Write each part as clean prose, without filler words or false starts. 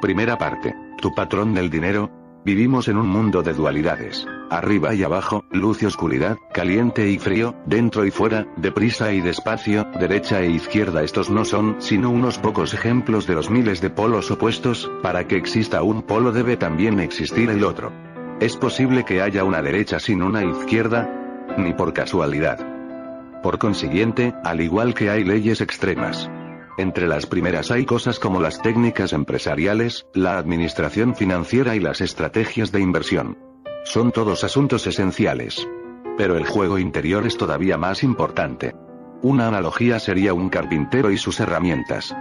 Primera parte. Tu patrón del dinero. Vivimos en un mundo de dualidades. Arriba y abajo, luz y oscuridad, caliente y frío, dentro y fuera, deprisa y despacio, derecha e izquierda. Estos no son sino unos pocos ejemplos de los miles de polos opuestos. Para que exista un polo debe también existir el otro. ¿Es posible que haya una derecha sin una izquierda? Ni por casualidad. Por consiguiente, al igual que hay leyes extremas. Entre las primeras hay cosas como las técnicas empresariales, la administración financiera y las estrategias de inversión. Son todos asuntos esenciales. Pero el juego interior es todavía más importante. Una analogía sería un carpintero y sus herramientas.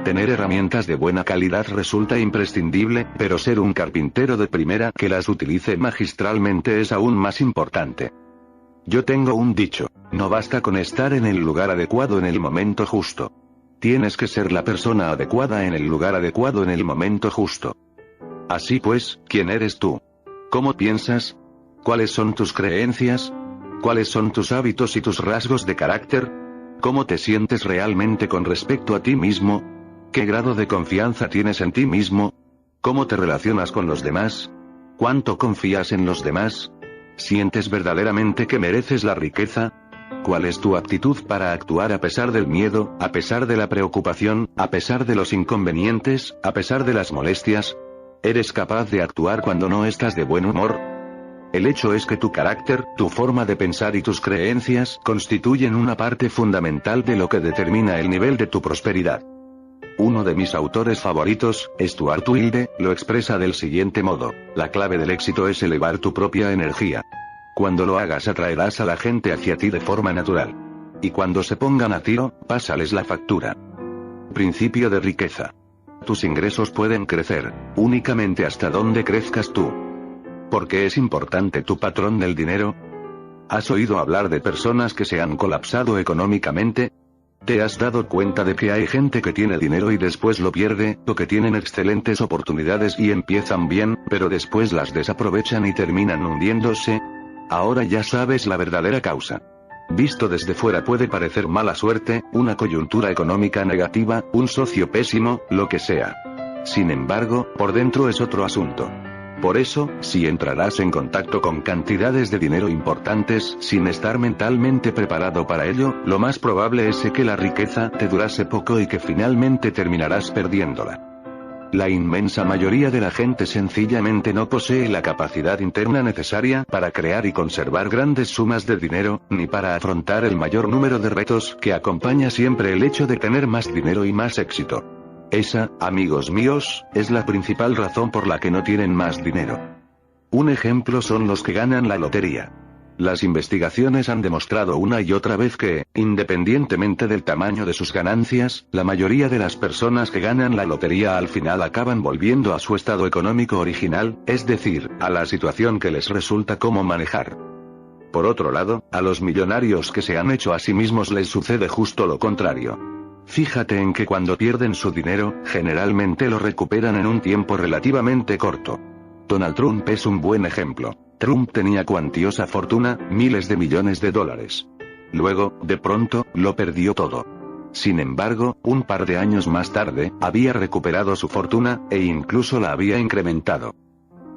Tener herramientas de buena calidad resulta imprescindible, pero ser un carpintero de primera que las utilice magistralmente es aún más importante. Yo tengo un dicho: no basta con estar en el lugar adecuado en el momento justo. Tienes que ser la persona adecuada en el lugar adecuado en el momento justo. Así pues, ¿quién eres tú? ¿Cómo piensas? ¿Cuáles son tus creencias? ¿Cuáles son tus hábitos y tus rasgos de carácter? ¿Cómo te sientes realmente con respecto a ti mismo? ¿Qué grado de confianza tienes en ti mismo? ¿Cómo te relacionas con los demás? ¿Cuánto confías en los demás? ¿Sientes verdaderamente que mereces la riqueza? ¿Cuál es tu actitud para actuar a pesar del miedo, a pesar de la preocupación, a pesar de los inconvenientes, a pesar de las molestias? ¿Eres capaz de actuar cuando no estás de buen humor? El hecho es que tu carácter, tu forma de pensar y tus creencias constituyen una parte fundamental de lo que determina el nivel de tu prosperidad. Uno de mis autores favoritos, Stuart Wilde, lo expresa del siguiente modo: la clave del éxito es elevar tu propia energía. Cuando lo hagas atraerás a la gente hacia ti de forma natural. Y cuando se pongan a tiro, pásales la factura. Principio de riqueza. Tus ingresos pueden crecer, únicamente hasta donde crezcas tú. ¿Por qué es importante tu patrón del dinero? ¿Has oído hablar de personas que se han colapsado económicamente? ¿Te has dado cuenta de que hay gente que tiene dinero y después lo pierde, o que tienen excelentes oportunidades y empiezan bien, pero después las desaprovechan y terminan hundiéndose? Ahora ya sabes la verdadera causa. Visto desde fuera puede parecer mala suerte, una coyuntura económica negativa, un socio pésimo, lo que sea. Sin embargo, por dentro es otro asunto. Por eso, si entrarás en contacto con cantidades de dinero importantes, sin estar mentalmente preparado para ello, lo más probable es que la riqueza te durase poco y que finalmente terminarás perdiéndola. La inmensa mayoría de la gente sencillamente no posee la capacidad interna necesaria para crear y conservar grandes sumas de dinero, ni para afrontar el mayor número de retos que acompaña siempre el hecho de tener más dinero y más éxito. Esa, amigos míos, es la principal razón por la que no tienen más dinero. Un ejemplo son los que ganan la lotería. Las investigaciones han demostrado una y otra vez que, independientemente del tamaño de sus ganancias, la mayoría de las personas que ganan la lotería al final acaban volviendo a su estado económico original, es decir, a la situación que les resulta cómo manejar. Por otro lado, a los millonarios que se han hecho a sí mismos les sucede justo lo contrario. Fíjate en que cuando pierden su dinero, generalmente lo recuperan en un tiempo relativamente corto. Donald Trump es un buen ejemplo. Trump tenía cuantiosa fortuna, miles de millones de dólares. Luego, de pronto, lo perdió todo. Sin embargo, un par de años más tarde, había recuperado su fortuna, e incluso la había incrementado.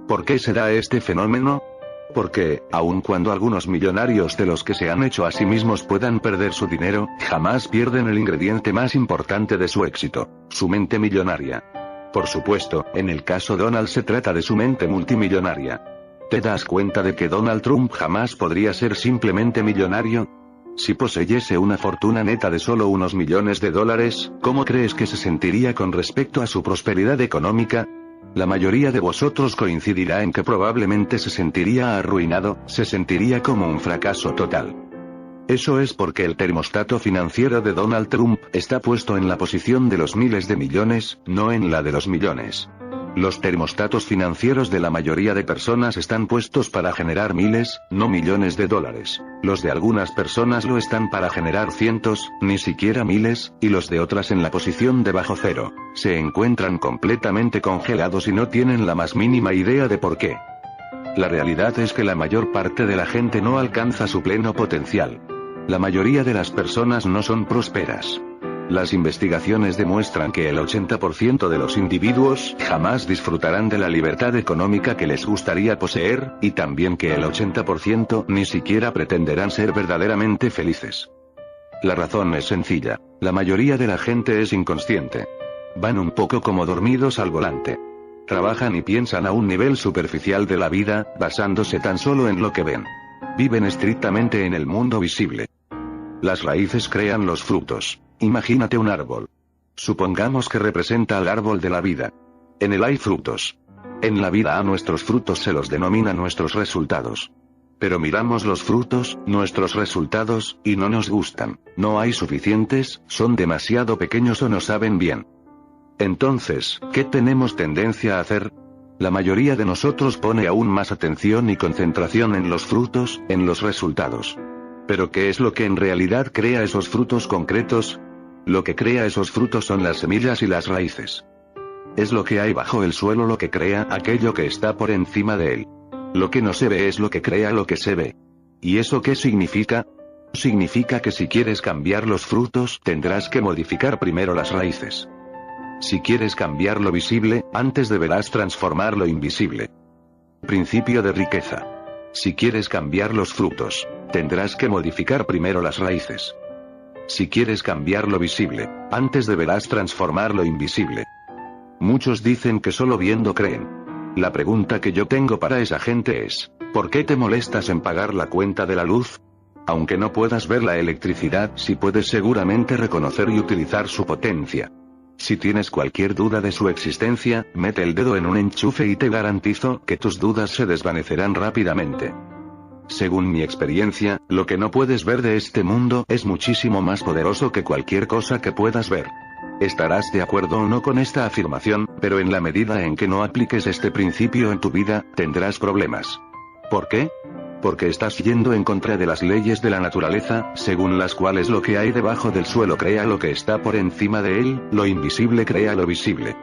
¿Por qué se da este fenómeno? Porque, aun cuando algunos millonarios de los que se han hecho a sí mismos puedan perder su dinero, jamás pierden el ingrediente más importante de su éxito: su mente millonaria. Por supuesto, en el caso Donald se trata de su mente multimillonaria. ¿Te das cuenta de que Donald Trump jamás podría ser simplemente millonario? Si poseyese una fortuna neta de solo unos millones de dólares, ¿cómo crees que se sentiría con respecto a su prosperidad económica? La mayoría de vosotros coincidirá en que probablemente se sentiría arruinado, se sentiría como un fracaso total. Eso es porque el termostato financiero de Donald Trump está puesto en la posición de los miles de millones, no en la de los millones. Los termostatos financieros de la mayoría de personas están puestos para generar miles, no millones de dólares. Los de algunas personas lo están para generar cientos, ni siquiera miles, y los de otras en la posición de bajo cero. Se encuentran completamente congelados y no tienen la más mínima idea de por qué. La realidad es que la mayor parte de la gente no alcanza su pleno potencial. La mayoría de las personas no son prósperas. Las investigaciones demuestran que el 80% de los individuos jamás disfrutarán de la libertad económica que les gustaría poseer, y también que el 80% ni siquiera pretenderán ser verdaderamente felices. La razón es sencilla: la mayoría de la gente es inconsciente. Van un poco como dormidos al volante. Trabajan y piensan a un nivel superficial de la vida, basándose tan solo en lo que ven. Viven estrictamente en el mundo visible. Las raíces crean los frutos. Imagínate un árbol. Supongamos que representa al árbol de la vida. En él hay frutos. En la vida a nuestros frutos se los denomina nuestros resultados. Pero miramos los frutos, nuestros resultados, y no nos gustan. No hay suficientes, son demasiado pequeños o no saben bien. Entonces, ¿qué tenemos tendencia a hacer? La mayoría de nosotros pone aún más atención y concentración en los frutos, en los resultados. ¿Pero qué es lo que en realidad crea esos frutos concretos? Lo que crea esos frutos son las semillas y las raíces. Es lo que hay bajo el suelo lo que crea aquello que está por encima de él. Lo que no se ve es lo que crea lo que se ve. ¿Y eso qué significa? Significa que si quieres cambiar los frutos, tendrás que modificar primero las raíces. Si quieres cambiar lo visible, antes deberás transformar lo invisible. Principio de riqueza. Si quieres cambiar los frutos, tendrás que modificar primero las raíces. Si quieres cambiar lo visible, antes deberás transformar lo invisible. Muchos dicen que solo viendo creen. La pregunta que yo tengo para esa gente es: ¿por qué te molestas en pagar la cuenta de la luz? Aunque no puedas ver la electricidad, sí puedes seguramente reconocer y utilizar su potencia. Si tienes cualquier duda de su existencia, mete el dedo en un enchufe y te garantizo que tus dudas se desvanecerán rápidamente. Según mi experiencia, lo que no puedes ver de este mundo es muchísimo más poderoso que cualquier cosa que puedas ver. Estarás de acuerdo o no con esta afirmación, pero en la medida en que no apliques este principio en tu vida, tendrás problemas. ¿Por qué? Porque estás yendo en contra de las leyes de la naturaleza, según las cuales lo que hay debajo del suelo crea lo que está por encima de él, lo invisible crea lo visible.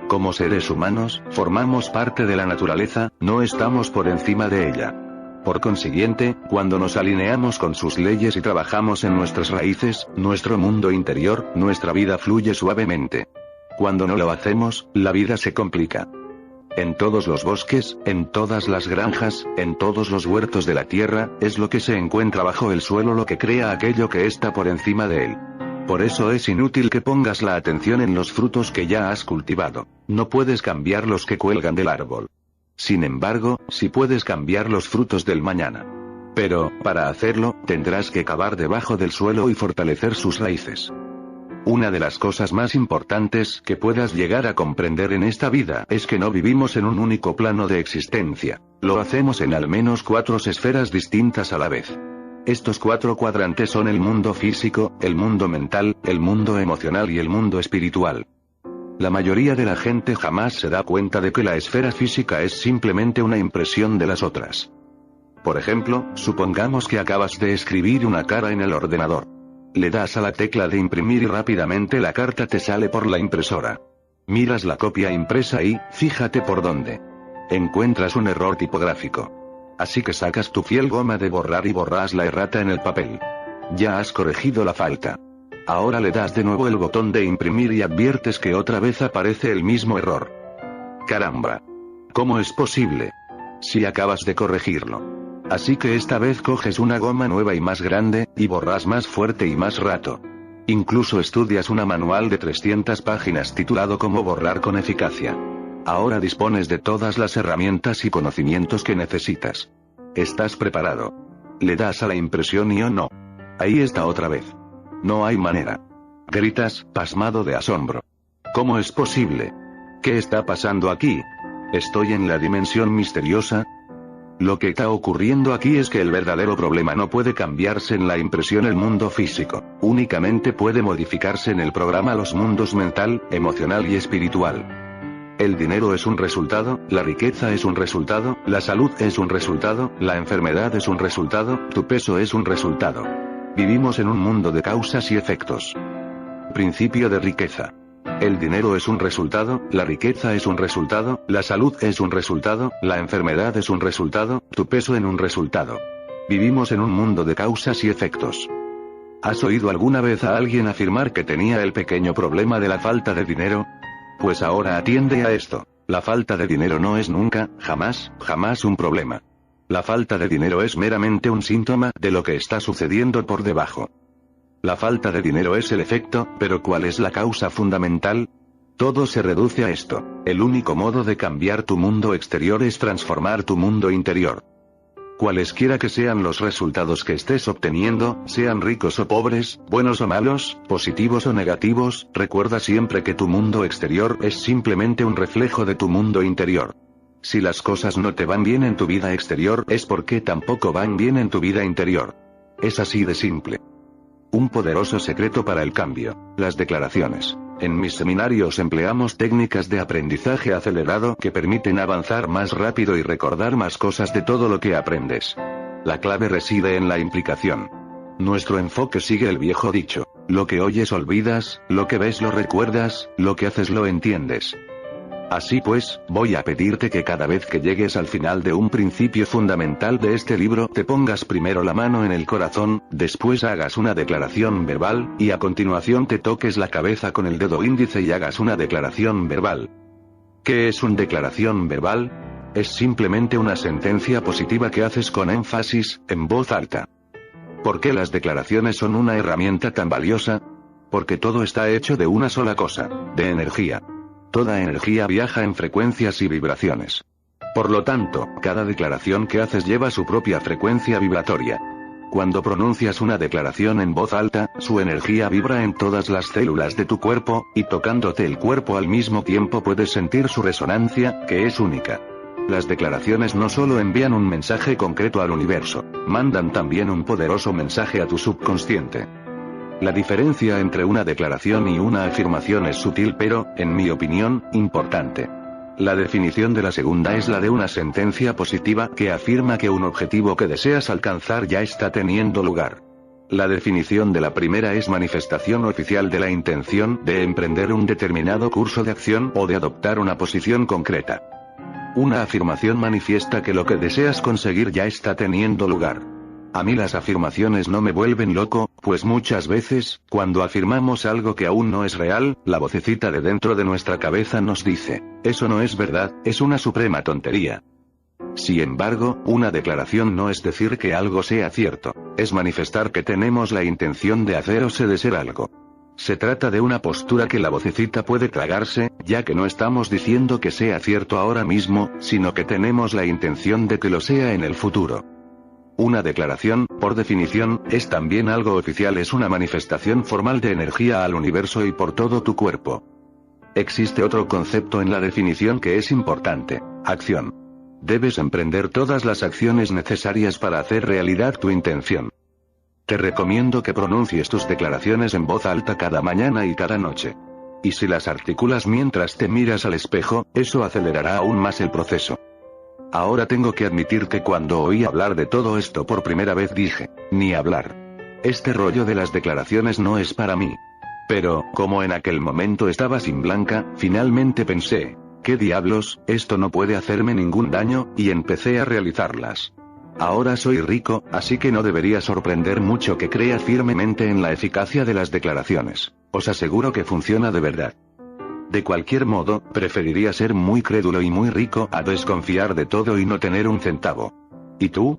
Como seres humanos, formamos parte de la naturaleza, no estamos por encima de ella. Por consiguiente, cuando nos alineamos con sus leyes y trabajamos en nuestras raíces, nuestro mundo interior, nuestra vida fluye suavemente. Cuando no lo hacemos, la vida se complica. En todos los bosques, en todas las granjas, en todos los huertos de la tierra, es lo que se encuentra bajo el suelo lo que crea aquello que está por encima de él. Por eso es inútil que pongas la atención en los frutos que ya has cultivado. No puedes cambiar los que cuelgan del árbol. Sin embargo, sí puedes cambiar los frutos del mañana. Pero, para hacerlo, tendrás que cavar debajo del suelo y fortalecer sus raíces. Una de las cosas más importantes que puedas llegar a comprender en esta vida es que no vivimos en un único plano de existencia. Lo hacemos en al menos 4 esferas distintas a la vez. Estos 4 cuadrantes son el mundo físico, el mundo mental, el mundo emocional y el mundo espiritual. La mayoría de la gente jamás se da cuenta de que la esfera física es simplemente una impresión de las otras. Por ejemplo, supongamos que acabas de escribir una cara en el ordenador. Le das a la tecla de imprimir y rápidamente la carta te sale por la impresora. Miras la copia impresa y, fíjate por dónde. Encuentras un error tipográfico. Así que sacas tu fiel goma de borrar y borras la errata en el papel. Ya has corregido la falta. Ahora le das de nuevo el botón de imprimir y adviertes que otra vez aparece el mismo error. ¡Caramba! ¿Cómo es posible? Si acabas de corregirlo. Así que esta vez coges una goma nueva y más grande, y borras más fuerte y más rato. Incluso estudias un manual de 300 páginas titulado Cómo borrar con eficacia. Ahora dispones de todas las herramientas y conocimientos que necesitas. ¿Estás preparado? Le das a la impresión y no. Ahí está otra vez. No hay manera. Gritas, pasmado de asombro. ¿Cómo es posible? ¿Qué está pasando aquí? ¿Estoy en la dimensión misteriosa? Lo que está ocurriendo aquí es que el verdadero problema no puede cambiarse en la impresión el mundo físico, únicamente puede modificarse en el programa los mundos mental, emocional y espiritual. El dinero es un resultado, la riqueza es un resultado, la salud es un resultado, la enfermedad es un resultado, tu peso es un resultado. Vivimos en un mundo de causas y efectos. Principio de riqueza. El dinero es un resultado, la riqueza es un resultado, la salud es un resultado, la enfermedad es un resultado, tu peso en un resultado. Vivimos en un mundo de causas y efectos. ¿Has oído alguna vez a alguien afirmar que tenía el pequeño problema de la falta de dinero? Pues ahora atiende a esto. La falta de dinero no es nunca, jamás, jamás un problema. La falta de dinero es meramente un síntoma de lo que está sucediendo por debajo. La falta de dinero es el efecto, pero ¿cuál es la causa fundamental? Todo se reduce a esto. El único modo de cambiar tu mundo exterior es transformar tu mundo interior. Cualesquiera que sean los resultados que estés obteniendo, sean ricos o pobres, buenos o malos, positivos o negativos, recuerda siempre que tu mundo exterior es simplemente un reflejo de tu mundo interior. Si las cosas no te van bien en tu vida exterior, es porque tampoco van bien en tu vida interior. Es así de simple. Un poderoso secreto para el cambio: las declaraciones. En mis seminarios empleamos técnicas de aprendizaje acelerado que permiten avanzar más rápido y recordar más cosas de todo lo que aprendes. La clave reside en la implicación. Nuestro enfoque sigue el viejo dicho: lo que oyes olvidas, lo que ves lo recuerdas, lo que haces lo entiendes. Así pues, voy a pedirte que cada vez que llegues al final de un principio fundamental de este libro te pongas primero la mano en el corazón, después hagas una declaración verbal, y a continuación te toques la cabeza con el dedo índice y hagas una declaración verbal. ¿Qué es una declaración verbal? Es simplemente una sentencia positiva que haces con énfasis, en voz alta. ¿Por qué las declaraciones son una herramienta tan valiosa? Porque todo está hecho de una sola cosa: de energía. Toda energía viaja en frecuencias y vibraciones. Por lo tanto, cada declaración que haces lleva su propia frecuencia vibratoria. Cuando pronuncias una declaración en voz alta, su energía vibra en todas las células de tu cuerpo, y tocándote el cuerpo al mismo tiempo puedes sentir su resonancia, que es única. Las declaraciones no solo envían un mensaje concreto al universo, mandan también un poderoso mensaje a tu subconsciente. La diferencia entre una declaración y una afirmación es sutil pero, en mi opinión, importante. La definición de la segunda es la de una sentencia positiva que afirma que un objetivo que deseas alcanzar ya está teniendo lugar. La definición de la primera es manifestación oficial de la intención de emprender un determinado curso de acción o de adoptar una posición concreta. Una afirmación manifiesta que lo que deseas conseguir ya está teniendo lugar. A mí las afirmaciones no me vuelven loco, pues muchas veces, cuando afirmamos algo que aún no es real, la vocecita de dentro de nuestra cabeza nos dice: eso no es verdad, es una suprema tontería. Sin embargo, una declaración no es decir que algo sea cierto, es manifestar que tenemos la intención de hacer o de ser algo. Se trata de una postura que la vocecita puede tragarse, ya que no estamos diciendo que sea cierto ahora mismo, sino que tenemos la intención de que lo sea en el futuro. Una declaración, por definición, es también algo oficial, es una manifestación formal de energía al universo y por todo tu cuerpo. Existe otro concepto en la definición que es importante: acción. Debes emprender todas las acciones necesarias para hacer realidad tu intención. Te recomiendo que pronuncies tus declaraciones en voz alta cada mañana y cada noche. Y si las articulas mientras te miras al espejo, eso acelerará aún más el proceso. Ahora tengo que admitir que cuando oí hablar de todo esto por primera vez dije: ni hablar. Este rollo de las declaraciones no es para mí. Pero, como en aquel momento estaba sin Blanca, finalmente pensé: ¿qué diablos? Esto no puede hacerme ningún daño, y empecé a realizarlas. Ahora soy rico, así que no debería sorprender mucho que crea firmemente en la eficacia de las declaraciones. Os aseguro que funciona de verdad. De cualquier modo, preferiría ser muy crédulo y muy rico a desconfiar de todo y no tener un centavo. ¿Y tú?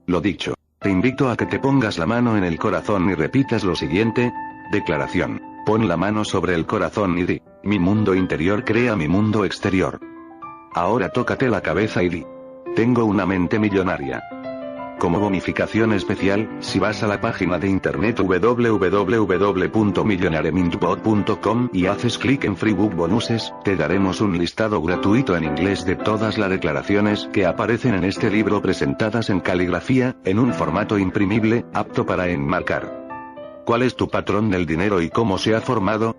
Lo dicho. Te invito a que te pongas la mano en el corazón y repitas lo siguiente. Declaración. Pon la mano sobre el corazón y di: mi mundo interior crea mi mundo exterior. Ahora tócate la cabeza y di: tengo una mente millonaria. Como bonificación especial, si vas a la página de internet www.millionaremintpod.com y haces clic en Free Book Bonuses, te daremos un listado gratuito en inglés de todas las declaraciones que aparecen en este libro presentadas en caligrafía, en un formato imprimible, apto para enmarcar. ¿Cuál es tu patrón del dinero y cómo se ha formado?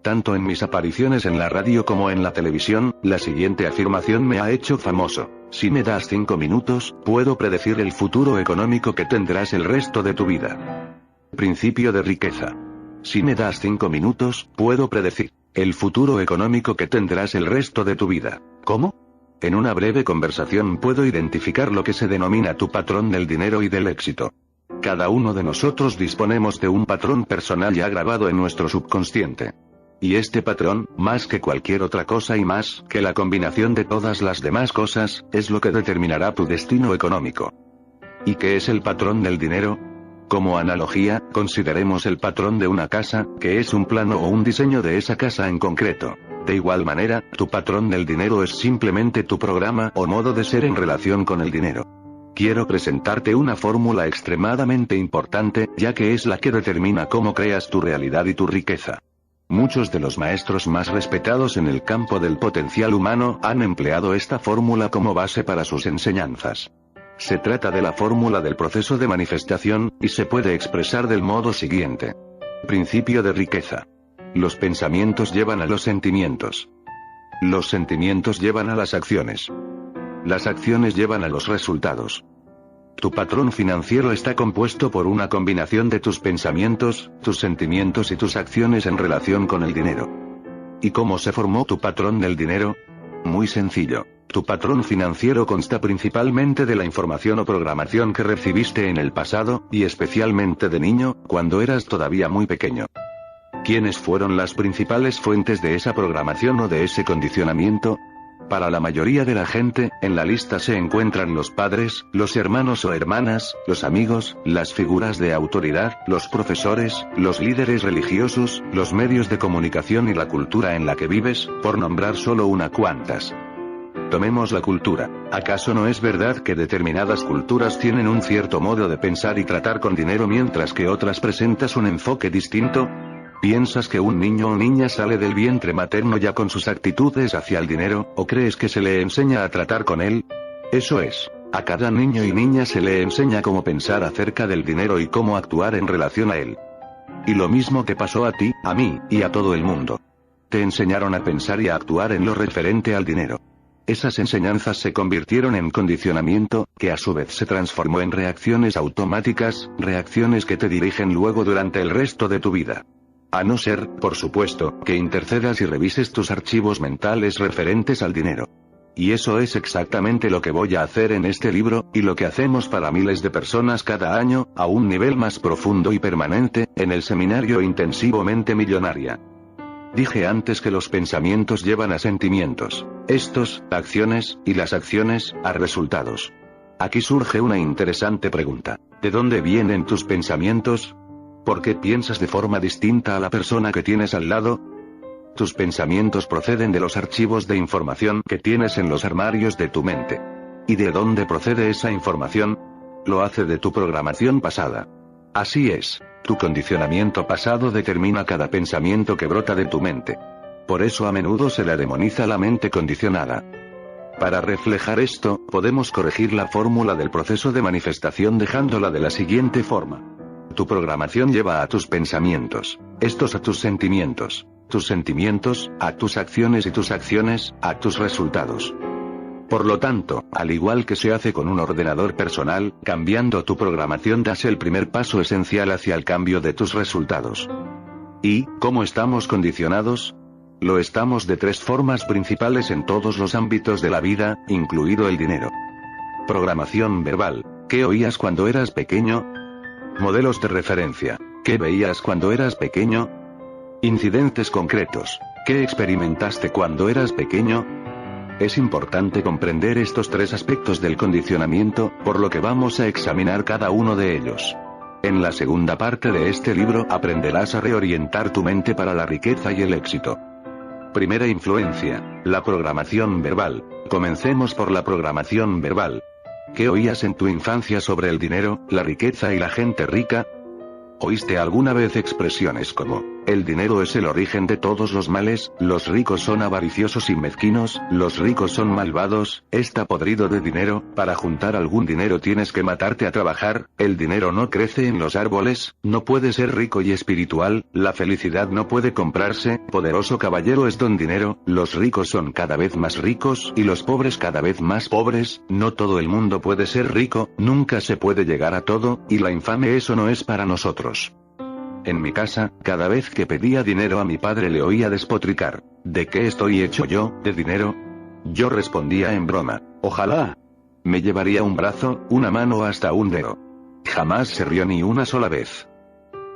Tanto en mis apariciones en la radio como en la televisión, la siguiente afirmación me ha hecho famoso: si me das 5 minutos, puedo predecir el futuro económico que tendrás el resto de tu vida. Principio de riqueza. Si me das 5 minutos, puedo predecir el futuro económico que tendrás el resto de tu vida. ¿Cómo? En una breve conversación puedo identificar lo que se denomina tu patrón del dinero y del éxito. Cada uno de nosotros disponemos de un patrón personal ya grabado en nuestro subconsciente. Y este patrón, más que cualquier otra cosa y más que la combinación de todas las demás cosas, es lo que determinará tu destino económico. ¿Y qué es el patrón del dinero? Como analogía, consideremos el patrón de una casa, que es un plano o un diseño de esa casa en concreto. De igual manera, tu patrón del dinero es simplemente tu programa o modo de ser en relación con el dinero. Quiero presentarte una fórmula extremadamente importante, ya que es la que determina cómo creas tu realidad y tu riqueza. Muchos de los maestros más respetados en el campo del potencial humano han empleado esta fórmula como base para sus enseñanzas. Se trata de la fórmula del proceso de manifestación, y se puede expresar del modo siguiente. Principio de riqueza. Los pensamientos llevan a los sentimientos. Los sentimientos llevan a las acciones. Las acciones llevan a los resultados. Tu patrón financiero está compuesto por una combinación de tus pensamientos, tus sentimientos y tus acciones en relación con el dinero. ¿Y cómo se formó tu patrón del dinero? Muy sencillo. Tu patrón financiero consta principalmente de la información o programación que recibiste en el pasado, y especialmente de niño, cuando eras todavía muy pequeño. ¿Quiénes fueron las principales fuentes de esa programación o de ese condicionamiento? Para la mayoría de la gente, en la lista se encuentran los padres, los hermanos o hermanas, los amigos, las figuras de autoridad, los profesores, los líderes religiosos, los medios de comunicación y la cultura en la que vives, por nombrar solo unas cuantas. Tomemos la cultura. ¿Acaso no es verdad que determinadas culturas tienen un cierto modo de pensar y tratar con dinero mientras que otras presentas un enfoque distinto? ¿Piensas que un niño o niña sale del vientre materno ya con sus actitudes hacia el dinero, o crees que se le enseña a tratar con él? Eso es. A cada niño y niña se le enseña cómo pensar acerca del dinero y cómo actuar en relación a él. Y lo mismo te pasó a ti, a mí, y a todo el mundo. Te enseñaron a pensar y a actuar en lo referente al dinero. Esas enseñanzas se convirtieron en condicionamiento, que a su vez se transformó en reacciones automáticas, reacciones que te dirigen luego durante el resto de tu vida. A no ser, por supuesto, que intercedas y revises tus archivos mentales referentes al dinero. Y eso es exactamente lo que voy a hacer en este libro, y lo que hacemos para miles de personas cada año, a un nivel más profundo y permanente, en el seminario intensivo Mente Millonaria. Dije antes que los pensamientos llevan a sentimientos, estos, a acciones, y las acciones, a resultados. Aquí surge una interesante pregunta. ¿De dónde vienen tus pensamientos? ¿Por qué piensas de forma distinta a la persona que tienes al lado? Tus pensamientos proceden de los archivos de información que tienes en los armarios de tu mente. ¿Y de dónde procede esa información? Lo hace de tu programación pasada. Así es, tu condicionamiento pasado determina cada pensamiento que brota de tu mente. Por eso a menudo se la demoniza la mente condicionada. Para reflejar esto, podemos corregir la fórmula del proceso de manifestación dejándola de la siguiente forma. Tu programación lleva a tus pensamientos, estos a tus sentimientos a tus acciones y tus acciones, a tus resultados. Por lo tanto, al igual que se hace con un ordenador personal, cambiando tu programación das el primer paso esencial hacia el cambio de tus resultados. ¿Y cómo estamos condicionados? Lo estamos de tres formas principales en todos los ámbitos de la vida, incluido el dinero. Programación verbal. ¿Qué oías cuando eras pequeño? Modelos de referencia. ¿Qué veías cuando eras pequeño? Incidentes concretos. ¿Qué experimentaste cuando eras pequeño? Es importante comprender estos tres aspectos del condicionamiento, por lo que vamos a examinar cada uno de ellos. En la segunda parte de este libro aprenderás a reorientar tu mente para la riqueza y el éxito. Primera influencia, la programación verbal. Comencemos por la programación verbal. ¿Qué oías en tu infancia sobre el dinero, la riqueza y la gente rica? ¿Oíste alguna vez expresiones como, el dinero es el origen de todos los males, los ricos son avariciosos y mezquinos, los ricos son malvados, está podrido de dinero, para juntar algún dinero tienes que matarte a trabajar, el dinero no crece en los árboles, no puede ser rico y espiritual, la felicidad no puede comprarse, poderoso caballero es don dinero, los ricos son cada vez más ricos y los pobres cada vez más pobres, no todo el mundo puede ser rico, nunca se puede llegar a todo, y la infame eso no es para nosotros. En mi casa, cada vez que pedía dinero a mi padre le oía despotricar. ¿De qué estoy hecho yo, de dinero? Yo respondía en broma, ojalá me llevaría un brazo, una mano o hasta un dedo. Jamás se rió ni una sola vez.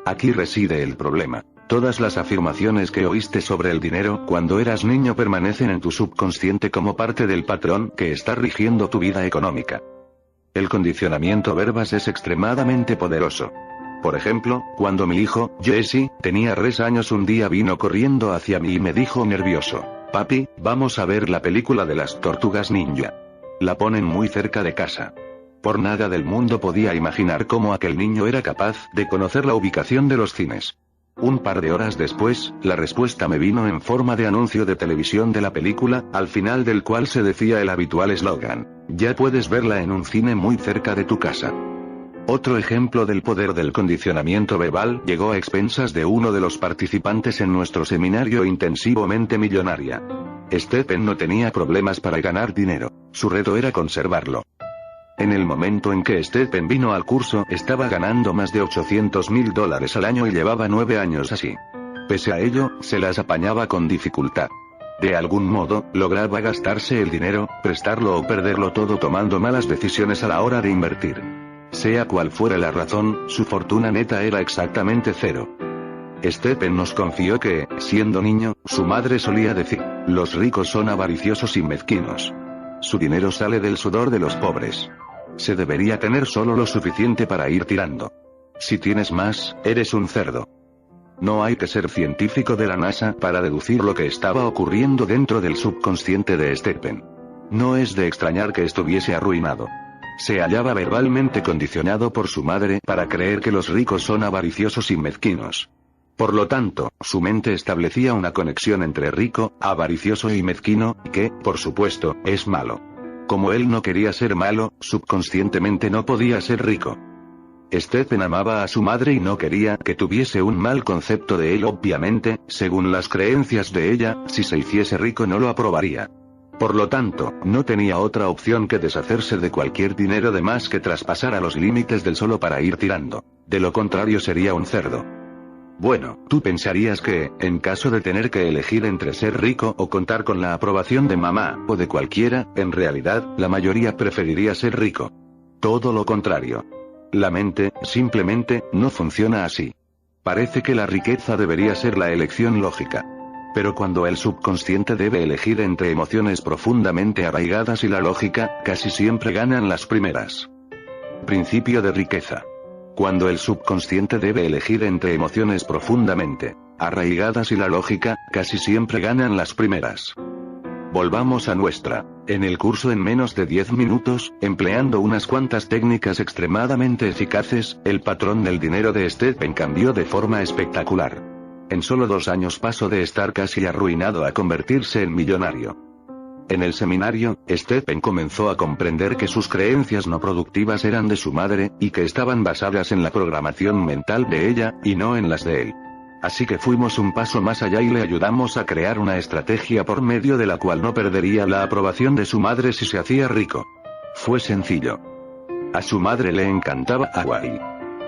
Aquí reside el problema. Todas las afirmaciones que oíste sobre el dinero cuando eras niño permanecen en tu subconsciente como parte del patrón que está rigiendo tu vida económica. El condicionamiento verbal es extremadamente poderoso. Por ejemplo, cuando mi hijo, Jesse, tenía 3 años, un día vino corriendo hacia mí y me dijo nervioso: papi, vamos a ver la película de las tortugas ninja. La ponen muy cerca de casa. Por nada del mundo podía imaginar cómo aquel niño era capaz de conocer la ubicación de los cines. Un par de horas después, la respuesta me vino en forma de anuncio de televisión de la película, al final del cual se decía el habitual eslogan: ya puedes verla en un cine muy cerca de tu casa. Otro ejemplo del poder del condicionamiento verbal llegó a expensas de uno de los participantes en nuestro seminario intensivo Mente Millonaria. Stephen no tenía problemas para ganar dinero, su reto era conservarlo. En el momento en que Stephen vino al curso, estaba ganando más de $800,000 al año y llevaba 9 años así. Pese a ello, se las apañaba con dificultad. De algún modo, lograba gastarse el dinero, prestarlo o perderlo todo tomando malas decisiones a la hora de invertir. Sea cual fuera la razón, su fortuna neta era exactamente cero. Stephen nos confió que, siendo niño, su madre solía decir: los ricos son avariciosos y mezquinos. Su dinero sale del sudor de los pobres. Se debería tener solo lo suficiente para ir tirando. Si tienes más, eres un cerdo. No hay que ser científico de la NASA para deducir lo que estaba ocurriendo dentro del subconsciente de Stephen. No es de extrañar que estuviese arruinado. Se hallaba verbalmente condicionado por su madre para creer que los ricos son avariciosos y mezquinos. Por lo tanto, su mente establecía una conexión entre rico, avaricioso y mezquino, que, por supuesto, es malo. Como él no quería ser malo, subconscientemente no podía ser rico. Stephen amaba a su madre y no quería que tuviese un mal concepto de él. Obviamente, según las creencias de ella, si se hiciese rico no lo aprobaría. Por lo tanto, no tenía otra opción que deshacerse de cualquier dinero de más que traspasara los límites del solo para ir tirando. De lo contrario sería un cerdo. Bueno, tú pensarías que, en caso de tener que elegir entre ser rico o contar con la aprobación de mamá o de cualquiera, en realidad, la mayoría preferiría ser rico. Todo lo contrario. La mente, simplemente, no funciona así. Parece que la riqueza debería ser la elección lógica. Pero cuando el subconsciente debe elegir entre emociones profundamente arraigadas y la lógica, casi siempre ganan las primeras. Principio de riqueza. Cuando el subconsciente debe elegir entre emociones profundamente arraigadas y la lógica, casi siempre ganan las primeras. Volvamos a nuestra. En el curso en menos de 10 minutos, empleando unas cuantas técnicas extremadamente eficaces, el patrón del dinero de Stephen cambió de forma espectacular. En solo 2 años pasó de estar casi arruinado a convertirse en millonario. En el seminario, Stephen comenzó a comprender que sus creencias no productivas eran de su madre, y que estaban basadas en la programación mental de ella, y no en las de él. Así que fuimos un paso más allá y le ayudamos a crear una estrategia por medio de la cual no perdería la aprobación de su madre si se hacía rico. Fue sencillo. A su madre le encantaba Hawái.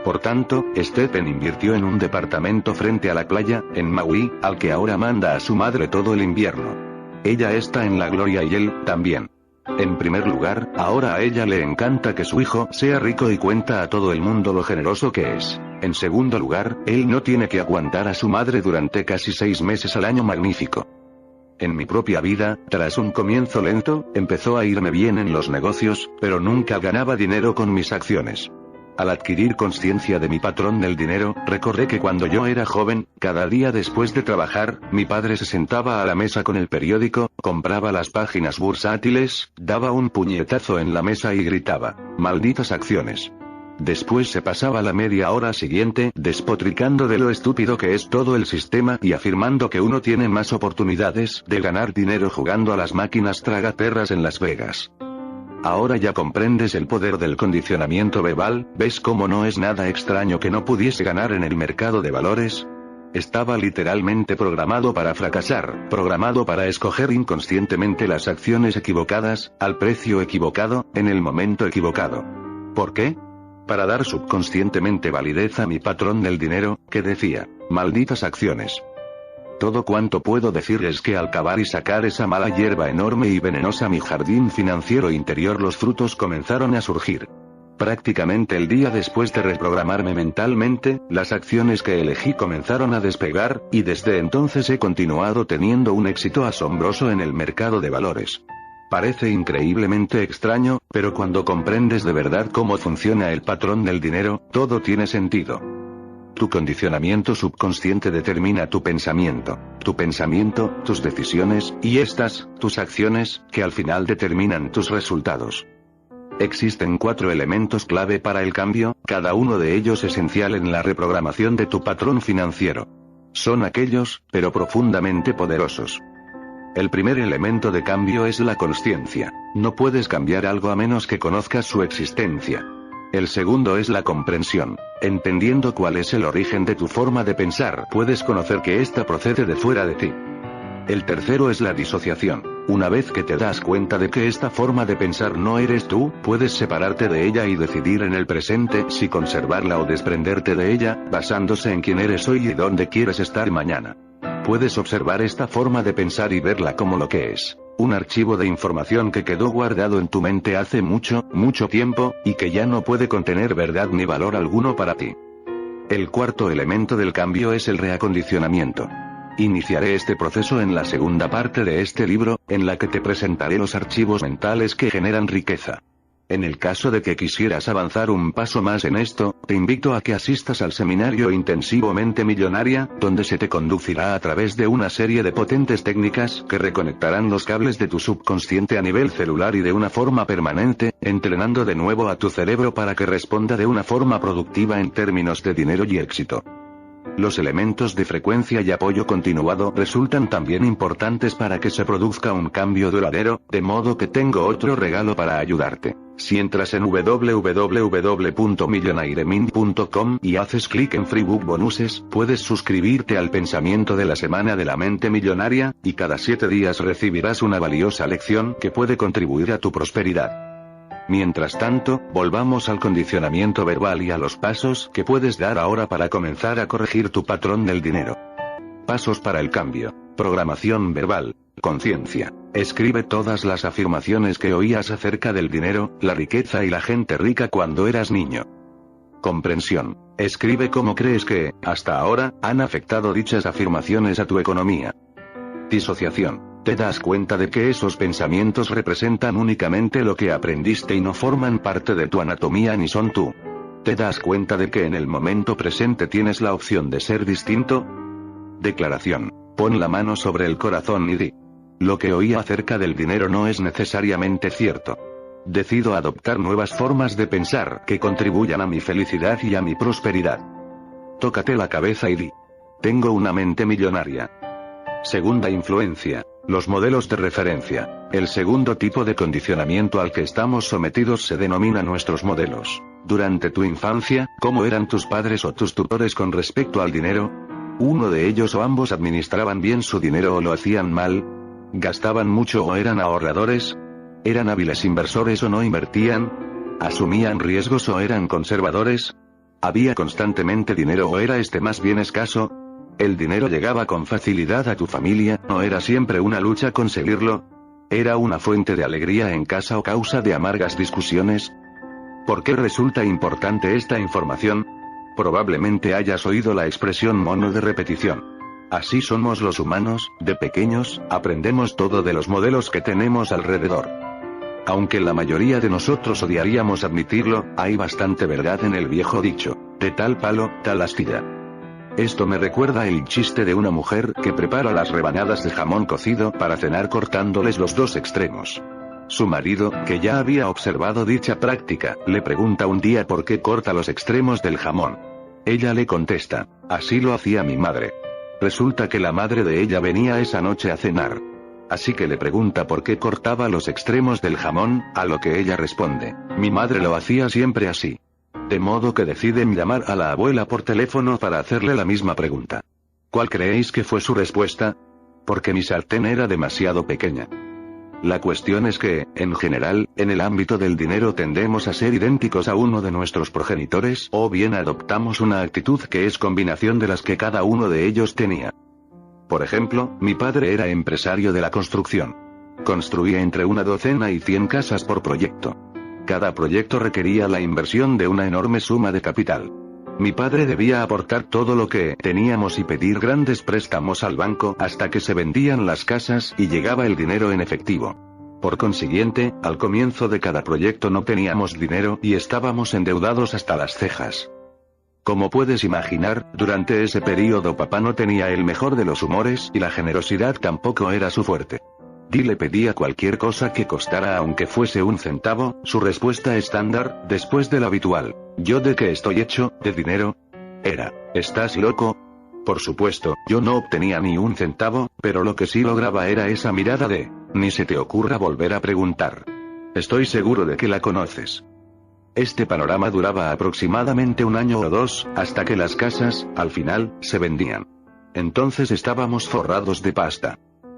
Por tanto, Stephen invirtió en un departamento frente a la playa, en Maui, al que ahora manda a su madre todo el invierno. Ella está en la gloria y él, también. En primer lugar, ahora a ella le encanta que su hijo sea rico y cuenta a todo el mundo lo generoso que es. En segundo lugar, él no tiene que aguantar a su madre durante casi 6 meses al año. Magnífico. En mi propia vida, tras un comienzo lento, empezó a irme bien en los negocios, pero nunca ganaba dinero con mis acciones. Al adquirir conciencia de mi patrón del dinero, recordé que cuando yo era joven, cada día después de trabajar, mi padre se sentaba a la mesa con el periódico, compraba las páginas bursátiles, daba un puñetazo en la mesa y gritaba: «¡Malditas acciones!». Después se pasaba la media hora siguiente despotricando de lo estúpido que es todo el sistema y afirmando que uno tiene más oportunidades de ganar dinero jugando a las máquinas tragaperras en Las Vegas. Ahora ya comprendes el poder del condicionamiento verbal. ¿Ves cómo no es nada extraño que no pudiese ganar en el mercado de valores? Estaba literalmente programado para fracasar, programado para escoger inconscientemente las acciones equivocadas, al precio equivocado, en el momento equivocado. ¿Por qué? Para dar subconscientemente validez a mi patrón del dinero, que decía: «Malditas acciones». Todo cuanto puedo decir es que al cavar y sacar esa mala hierba enorme y venenosa mi jardín financiero interior, los frutos comenzaron a surgir. Prácticamente el día después de reprogramarme mentalmente, las acciones que elegí comenzaron a despegar, y desde entonces he continuado teniendo un éxito asombroso en el mercado de valores. Parece increíblemente extraño, pero cuando comprendes de verdad cómo funciona el patrón del dinero, todo tiene sentido. Tu condicionamiento subconsciente determina tu pensamiento, tus decisiones, y estas, tus acciones, que al final determinan tus resultados. Existen 4 elementos clave para el cambio, cada uno de ellos esencial en la reprogramación de tu patrón financiero. Son aquellos, pero profundamente poderosos. El primer elemento de cambio es la consciencia. No puedes cambiar algo a menos que conozcas su existencia. El segundo es la comprensión. Entendiendo cuál es el origen de tu forma de pensar, puedes conocer que ésta procede de fuera de ti. El tercero es la disociación. Una vez que te das cuenta de que esta forma de pensar no eres tú, puedes separarte de ella y decidir en el presente si conservarla o desprenderte de ella, basándose en quién eres hoy y dónde quieres estar mañana. Puedes observar esta forma de pensar y verla como lo que es: un archivo de información que quedó guardado en tu mente hace mucho, mucho tiempo, y que ya no puede contener verdad ni valor alguno para ti. El cuarto elemento del cambio es el reacondicionamiento. Iniciaré este proceso en la segunda parte de este libro, en la que te presentaré los archivos mentales que generan riqueza. En el caso de que quisieras avanzar un paso más en esto, te invito a que asistas al seminario intensivo Mente Millonaria, donde se te conducirá a través de una serie de potentes técnicas que reconectarán los cables de tu subconsciente a nivel celular y de una forma permanente, entrenando de nuevo a tu cerebro para que responda de una forma productiva en términos de dinero y éxito. Los elementos de frecuencia y apoyo continuado resultan también importantes para que se produzca un cambio duradero, de modo que tengo otro regalo para ayudarte. Si entras en www.millonairemint.com y haces clic en Freebook Bonuses, puedes suscribirte al pensamiento de la semana de la mente millonaria, y cada 7 días recibirás una valiosa lección que puede contribuir a tu prosperidad. Mientras tanto, volvamos al condicionamiento verbal y a los pasos que puedes dar ahora para comenzar a corregir tu patrón del dinero. Pasos para el cambio. Programación verbal. Conciencia. Escribe todas las afirmaciones que oías acerca del dinero, la riqueza y la gente rica cuando eras niño. Comprensión. Escribe cómo crees que, hasta ahora, han afectado dichas afirmaciones a tu economía. Disociación. Te das cuenta de que esos pensamientos representan únicamente lo que aprendiste y no forman parte de tu anatomía ni son tú. ¿Te das cuenta de que en el momento presente tienes la opción de ser distinto? Declaración. Pon la mano sobre el corazón y di: lo que oí acerca del dinero no es necesariamente cierto. Decido adoptar nuevas formas de pensar que contribuyan a mi felicidad y a mi prosperidad. Tócate la cabeza y di: tengo una mente millonaria. Segunda influencia. Los modelos de referencia. El segundo tipo de condicionamiento al que estamos sometidos se denomina nuestros modelos. Durante tu infancia, ¿cómo eran tus padres o tus tutores con respecto al dinero? ¿Uno de ellos o ambos administraban bien su dinero o lo hacían mal? ¿Gastaban mucho o eran ahorradores? ¿Eran hábiles inversores o no invertían? ¿Asumían riesgos o eran conservadores? ¿Había constantemente dinero o era este más bien escaso? ¿El dinero llegaba con facilidad a tu familia, o era siempre una lucha conseguirlo? ¿Era una fuente de alegría en casa o causa de amargas discusiones? ¿Por qué resulta importante esta información? Probablemente hayas oído la expresión mono de repetición. Así somos los humanos, de pequeños, aprendemos todo de los modelos que tenemos alrededor. Aunque la mayoría de nosotros odiaríamos admitirlo, hay bastante verdad en el viejo dicho: de tal palo, tal astilla. Esto me recuerda el chiste de una mujer que prepara las rebanadas de jamón cocido para cenar cortándoles los dos extremos. Su marido, que ya había observado dicha práctica, le pregunta un día por qué corta los extremos del jamón. Ella le contesta: así lo hacía mi madre. Resulta que la madre de ella venía esa noche a cenar. Así que le pregunta por qué cortaba los extremos del jamón, a lo que ella responde: mi madre lo hacía siempre así. De modo que deciden llamar a la abuela por teléfono para hacerle la misma pregunta. ¿Cuál creéis que fue su respuesta? Porque mi sartén era demasiado pequeña. La cuestión es que, en general, en el ámbito del dinero tendemos a ser idénticos a uno de nuestros progenitores, o bien adoptamos una actitud que es combinación de las que cada uno de ellos tenía. Por ejemplo, mi padre era empresario de la construcción. Construía entre una docena y 100 casas por proyecto. Cada proyecto requería la inversión de una enorme suma de capital. Mi padre debía aportar todo lo que teníamos y pedir grandes préstamos al banco hasta que se vendían las casas y llegaba el dinero en efectivo. Por consiguiente, al comienzo de cada proyecto no teníamos dinero y estábamos endeudados hasta las cejas. Como puedes imaginar, durante ese período papá no tenía el mejor de los humores y la generosidad tampoco era su fuerte. Le pedía cualquier cosa que costara aunque fuese un centavo, su respuesta estándar, después de lo habitual: ¿yo de qué estoy hecho, de dinero? Era: ¿estás loco? Por supuesto, yo no obtenía ni un centavo, pero lo que sí lograba era esa mirada de: ni se te ocurra volver a preguntar. Estoy seguro de que la conoces. Este panorama duraba aproximadamente un año o dos, hasta que las casas, al final, se vendían. Entonces estábamos forrados de pasta.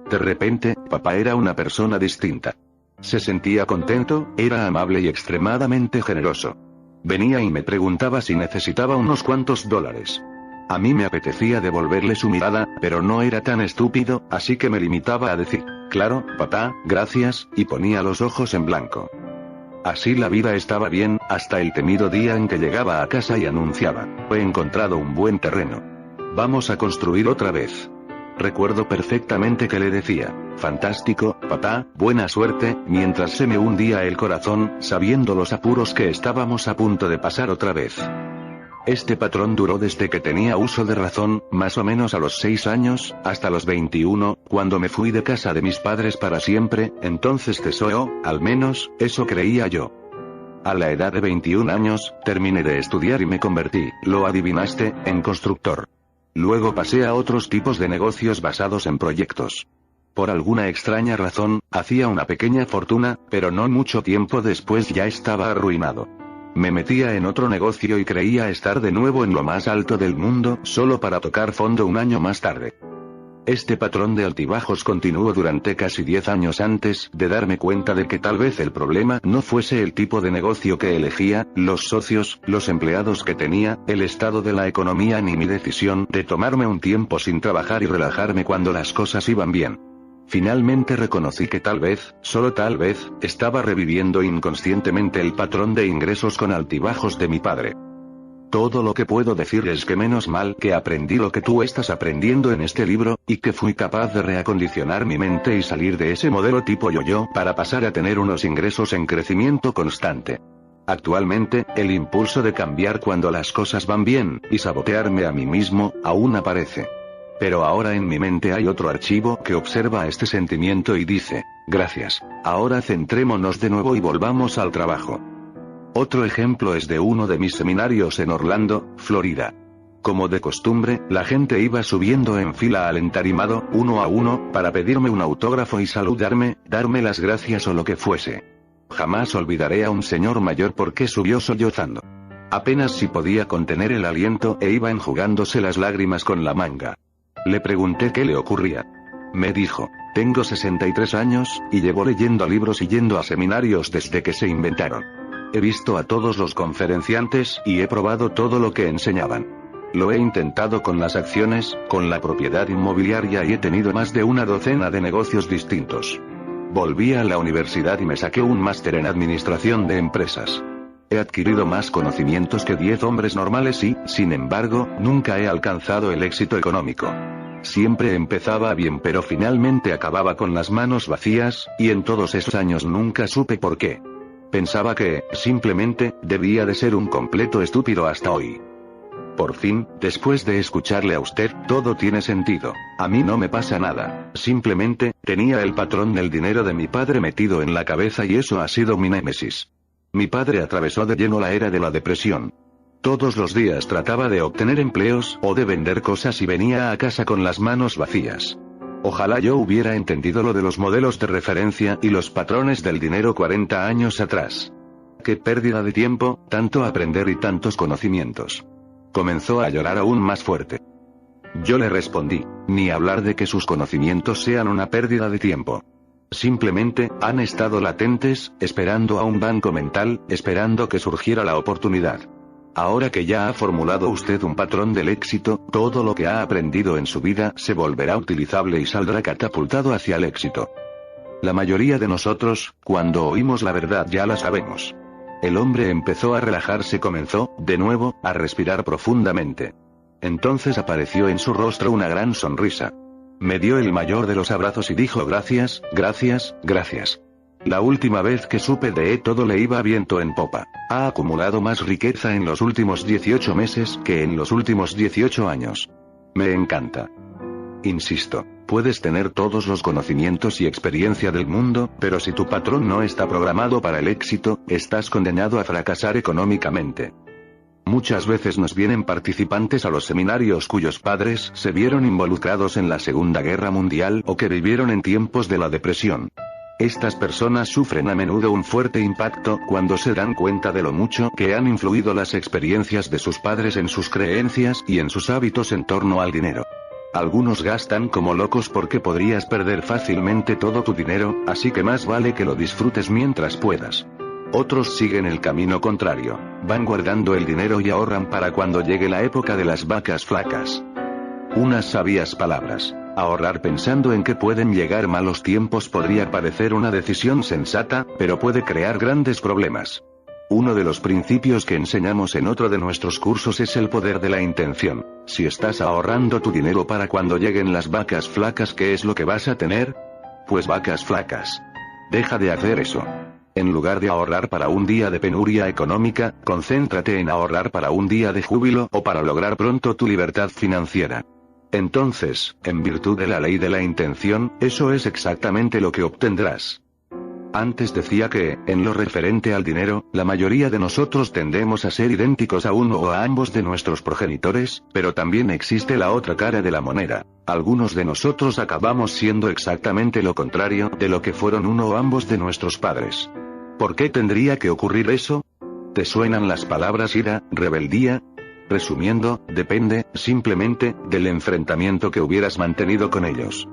De repente, papá era una persona distinta. Se sentía contento, era amable y extremadamente generoso. Venía y me preguntaba si necesitaba unos cuantos dólares. A mí me apetecía devolverle su mirada, pero no era tan estúpido, así que me limitaba a decir: claro, papá, gracias, y ponía los ojos en blanco. Así la vida estaba bien, hasta el temido día en que llegaba a casa y anunciaba: he encontrado un buen terreno. Vamos a construir otra vez. Recuerdo perfectamente que le decía: fantástico, papá, buena suerte, mientras se me hundía el corazón, sabiendo los apuros que estábamos a punto de pasar otra vez. Este patrón duró desde que tenía uso de razón, más o menos a los 6 años, hasta los 21, cuando me fui de casa de mis padres para siempre. Entonces cesó, al menos, eso creía yo. A la edad de 21 años, terminé de estudiar y me convertí, lo adivinaste, en constructor. Luego pasé a otros tipos de negocios basados en proyectos. Por alguna extraña razón, hacía una pequeña fortuna, pero no mucho tiempo después ya estaba arruinado. Me metía en otro negocio y creía estar de nuevo en lo más alto del mundo, solo para tocar fondo un año más tarde. Este patrón de altibajos continuó durante casi 10 años antes de darme cuenta de que tal vez el problema no fuese el tipo de negocio que elegía, los socios, los empleados que tenía, el estado de la economía ni mi decisión de tomarme un tiempo sin trabajar y relajarme cuando las cosas iban bien. Finalmente reconocí que tal vez, solo tal vez, estaba reviviendo inconscientemente el patrón de ingresos con altibajos de mi padre. Todo lo que puedo decir es que menos mal que aprendí lo que tú estás aprendiendo en este libro, y que fui capaz de reacondicionar mi mente y salir de ese modelo tipo yo-yo para pasar a tener unos ingresos en crecimiento constante. Actualmente, el impulso de cambiar cuando las cosas van bien, y sabotearme a mí mismo, aún aparece. Pero ahora en mi mente hay otro archivo que observa este sentimiento y dice: gracias, ahora centrémonos de nuevo y volvamos al trabajo. Otro ejemplo es de uno de mis seminarios en Orlando, Florida. Como de costumbre, la gente iba subiendo en fila al entarimado, uno a uno, para pedirme un autógrafo y saludarme, darme las gracias o lo que fuese. Jamás olvidaré a un señor mayor porque subió sollozando. Apenas si podía contener el aliento e iba enjugándose las lágrimas con la manga. Le pregunté qué le ocurría. Me dijo: tengo 63 años, y llevo leyendo libros y yendo a seminarios desde que se inventaron. He visto a todos los conferenciantes, y he probado todo lo que enseñaban. Lo he intentado con las acciones, con la propiedad inmobiliaria y he tenido más de una docena de negocios distintos. Volví a la universidad y me saqué un máster en administración de empresas. He adquirido más conocimientos que 10 hombres normales y, sin embargo, nunca he alcanzado el éxito económico. Siempre empezaba bien pero finalmente acababa con las manos vacías, y en todos esos años nunca supe por qué. Pensaba que, simplemente, debía de ser un completo estúpido hasta hoy. Por fin, después de escucharle a usted, todo tiene sentido. A mí no me pasa nada. Simplemente, tenía el patrón del dinero de mi padre metido en la cabeza y eso ha sido mi némesis. Mi padre atravesó de lleno la era de la depresión. Todos los días trataba de obtener empleos o de vender cosas y venía a casa con las manos vacías. Ojalá yo hubiera entendido lo de los modelos de referencia y los patrones del dinero 40 años atrás. Qué pérdida de tiempo, tanto aprender y tantos conocimientos. Comenzó a llorar aún más fuerte. Yo le respondí: ni hablar de que sus conocimientos sean una pérdida de tiempo. Simplemente, han estado latentes, esperando a un banco mental, esperando que surgiera la oportunidad. Ahora que ya ha formulado usted un patrón del éxito, todo lo que ha aprendido en su vida se volverá utilizable y saldrá catapultado hacia el éxito. La mayoría de nosotros, cuando oímos la verdad ya la sabemos. El hombre empezó a relajarse, comenzó, de nuevo, a respirar profundamente. Entonces apareció en su rostro una gran sonrisa. Me dio el mayor de los abrazos y dijo gracias, gracias, gracias. La última vez que supe de él todo le iba viento en popa. Ha acumulado más riqueza en los últimos 18 meses que en los últimos 18 años. Me encanta. Insisto, puedes tener todos los conocimientos y experiencia del mundo, pero si tu patrón no está programado para el éxito, estás condenado a fracasar económicamente. Muchas veces nos vienen participantes a los seminarios cuyos padres se vieron involucrados en la Segunda Guerra Mundial o que vivieron en tiempos de la depresión. Estas personas sufren a menudo un fuerte impacto cuando se dan cuenta de lo mucho que han influido las experiencias de sus padres en sus creencias y en sus hábitos en torno al dinero. Algunos gastan como locos porque podrías perder fácilmente todo tu dinero, así que más vale que lo disfrutes mientras puedas. Otros siguen el camino contrario, van guardando el dinero y ahorran para cuando llegue la época de las vacas flacas. Unas sabias palabras. Ahorrar pensando en que pueden llegar malos tiempos podría parecer una decisión sensata, pero puede crear grandes problemas. Uno de los principios que enseñamos en otro de nuestros cursos es el poder de la intención. Si estás ahorrando tu dinero para cuando lleguen las vacas flacas, ¿qué es lo que vas a tener? Pues vacas flacas. Deja de hacer eso. En lugar de ahorrar para un día de penuria económica, concéntrate en ahorrar para un día de júbilo o para lograr pronto tu libertad financiera. Entonces, en virtud de la ley de la intención, eso es exactamente lo que obtendrás. Antes decía que, en lo referente al dinero, la mayoría de nosotros tendemos a ser idénticos a uno o a ambos de nuestros progenitores, pero también existe la otra cara de la moneda. Algunos de nosotros acabamos siendo exactamente lo contrario de lo que fueron uno o ambos de nuestros padres. ¿Por qué tendría que ocurrir eso? ¿Te suenan las palabras ira, rebeldía? Resumiendo, depende, simplemente, del enfrentamiento que hubieras mantenido con ellos.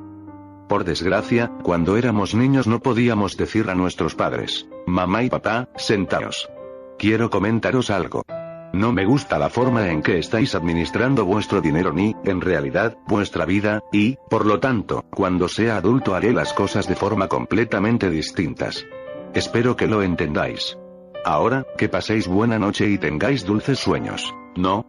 Por desgracia, cuando éramos niños no podíamos decir a nuestros padres, mamá y papá, sentaos. Quiero comentaros algo. No me gusta la forma en que estáis administrando vuestro dinero ni, en realidad, vuestra vida, y, por lo tanto, cuando sea adulto haré las cosas de forma completamente distintas. Espero que lo entendáis. Ahora, que paséis buena noche y tengáis dulces sueños. No,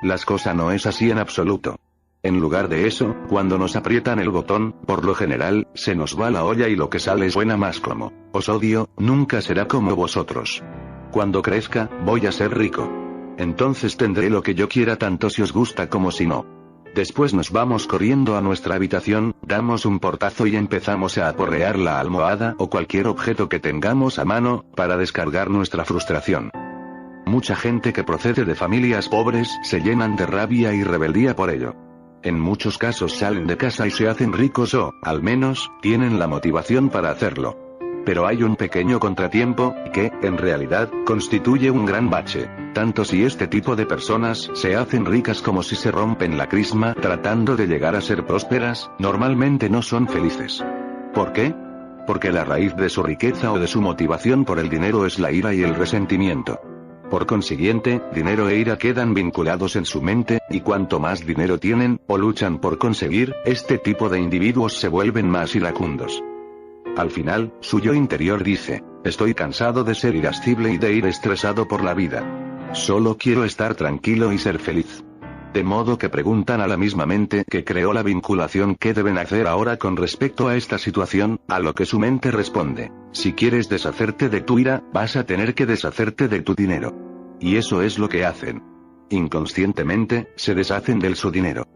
las cosas no es así en absoluto. En lugar de eso, cuando nos aprietan el botón, por lo general, se nos va la olla y lo que sale suena más como, os odio, nunca será como vosotros. Cuando crezca, voy a ser rico. Entonces tendré lo que yo quiera tanto si os gusta como si no. Después nos vamos corriendo a nuestra habitación, damos un portazo y empezamos a aporrear la almohada o cualquier objeto que tengamos a mano, para descargar nuestra frustración. Mucha gente que procede de familias pobres se llenan de rabia y rebeldía por ello. En muchos casos salen de casa y se hacen ricos o, al menos, tienen la motivación para hacerlo. Pero hay un pequeño contratiempo, que, en realidad, constituye un gran bache. Tanto si este tipo de personas se hacen ricas como si se rompen la crisma tratando de llegar a ser prósperas, normalmente no son felices. ¿Por qué? Porque la raíz de su riqueza o de su motivación por el dinero es la ira y el resentimiento. Por consiguiente, dinero e ira quedan vinculados en su mente, y cuanto más dinero tienen, o luchan por conseguir, este tipo de individuos se vuelven más iracundos. Al final, su yo interior dice, estoy cansado de ser irascible y de ir estresado por la vida. Solo quiero estar tranquilo y ser feliz. De modo que preguntan a la misma mente que creó la vinculación qué deben hacer ahora con respecto a esta situación, a lo que su mente responde, si quieres deshacerte de tu ira, vas a tener que deshacerte de tu dinero. Y eso es lo que hacen. Inconscientemente, se deshacen de su dinero.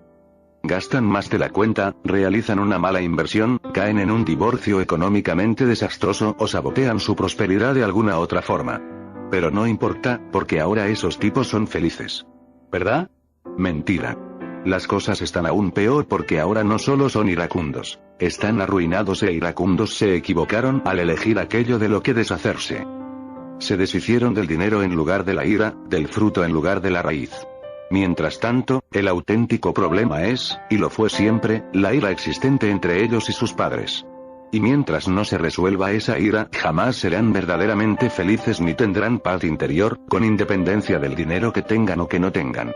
Gastan más de la cuenta, realizan una mala inversión, caen en un divorcio económicamente desastroso o sabotean su prosperidad de alguna otra forma. Pero no importa, porque ahora esos tipos son felices. ¿Verdad? Mentira. Las cosas están aún peor porque ahora no solo son iracundos, están arruinados e iracundos se equivocaron al elegir aquello de lo que deshacerse. Se deshicieron del dinero en lugar de la ira, del fruto en lugar de la raíz. Mientras tanto, el auténtico problema es, y lo fue siempre, la ira existente entre ellos y sus padres. Y mientras no se resuelva esa ira, jamás serán verdaderamente felices ni tendrán paz interior, con independencia del dinero que tengan o que no tengan.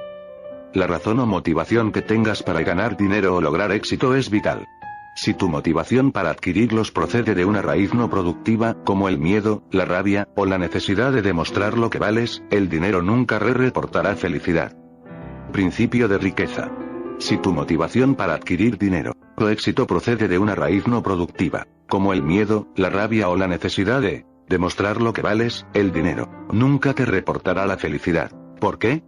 La razón o motivación que tengas para ganar dinero o lograr éxito es vital. Si tu motivación para adquirirlos procede de una raíz no productiva, como el miedo, la rabia, o la necesidad de demostrar lo que vales, el dinero nunca reportará felicidad. Principio de riqueza. Si tu motivación para adquirir dinero o éxito procede de una raíz no productiva, como el miedo, la rabia o la necesidad de demostrar lo que vales, el dinero nunca te reportará la felicidad. ¿Por qué?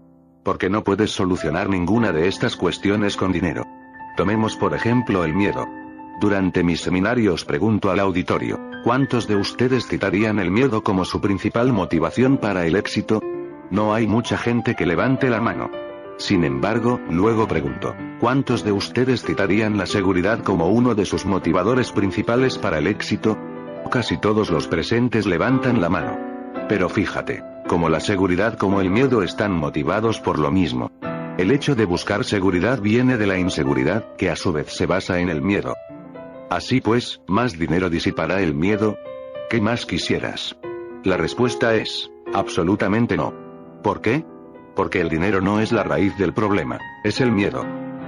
Porque no puedes solucionar ninguna de estas cuestiones con dinero. Tomemos por ejemplo el miedo. Durante mis seminarios pregunto al auditorio, ¿cuántos de ustedes citarían el miedo como su principal motivación para el éxito? No hay mucha gente que levante la mano. Sin embargo, luego pregunto, ¿cuántos de ustedes citarían la seguridad como uno de sus motivadores principales para el éxito? Casi todos los presentes levantan la mano. Pero fíjate, como la seguridad como el miedo están motivados por lo mismo. El hecho de buscar seguridad viene de la inseguridad, que a su vez se basa en el miedo. Así pues, ¿más dinero disipará el miedo? ¿Qué más quisieras? La respuesta es, absolutamente no. ¿Por qué? Porque el dinero no es la raíz del problema, es el miedo.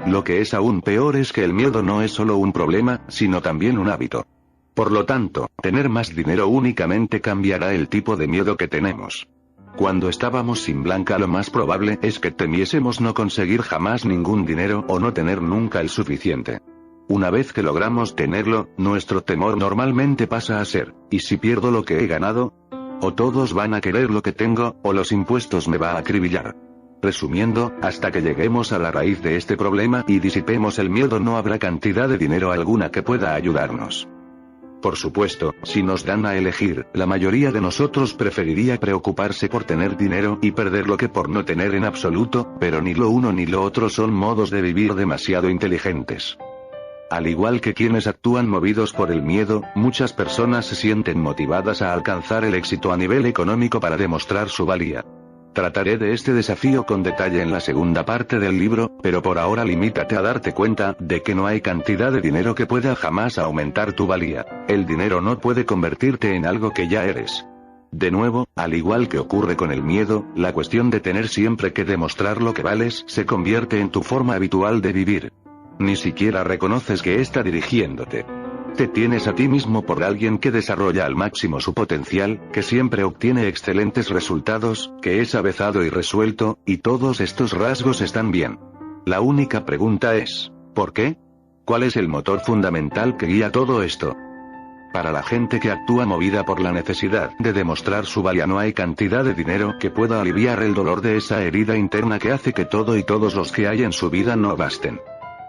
Lo que es aún peor es que el miedo no es solo un problema, sino también un hábito. Por lo tanto, tener más dinero únicamente cambiará el tipo de miedo que tenemos. Cuando estábamos sin Blanca, lo más probable es que temiésemos no conseguir jamás ningún dinero o no tener nunca el suficiente. Una vez que logramos tenerlo, nuestro temor normalmente pasa a ser, ¿y si pierdo lo que he ganado? O todos van a querer lo que tengo, o los impuestos me va a acribillar. Resumiendo, hasta que lleguemos a la raíz de este problema y disipemos el miedo, no habrá cantidad de dinero alguna que pueda ayudarnos. Por supuesto, si nos dan a elegir, la mayoría de nosotros preferiría preocuparse por tener dinero y perderlo que por no tener en absoluto, pero ni lo uno ni lo otro son modos de vivir demasiado inteligentes. Al igual que quienes actúan movidos por el miedo, muchas personas se sienten motivadas a alcanzar el éxito a nivel económico para demostrar su valía. Trataré de este desafío con detalle en la segunda parte del libro, pero por ahora limítate a darte cuenta de que no hay cantidad de dinero que pueda jamás aumentar tu valía. El dinero no puede convertirte en algo que ya eres. De nuevo, al igual que ocurre con el miedo, la cuestión de tener siempre que demostrar lo que vales se convierte en tu forma habitual de vivir. Ni siquiera reconoces que está dirigiéndote. Te tienes a ti mismo por alguien que desarrolla al máximo su potencial, que siempre obtiene excelentes resultados, que es avezado y resuelto, y todos estos rasgos están bien. La única pregunta es, ¿por qué? ¿Cuál es el motor fundamental que guía todo esto? Para la gente que actúa movida por la necesidad de demostrar su valía, no hay cantidad de dinero que pueda aliviar el dolor de esa herida interna que hace que todo y todos los que hay en su vida no basten.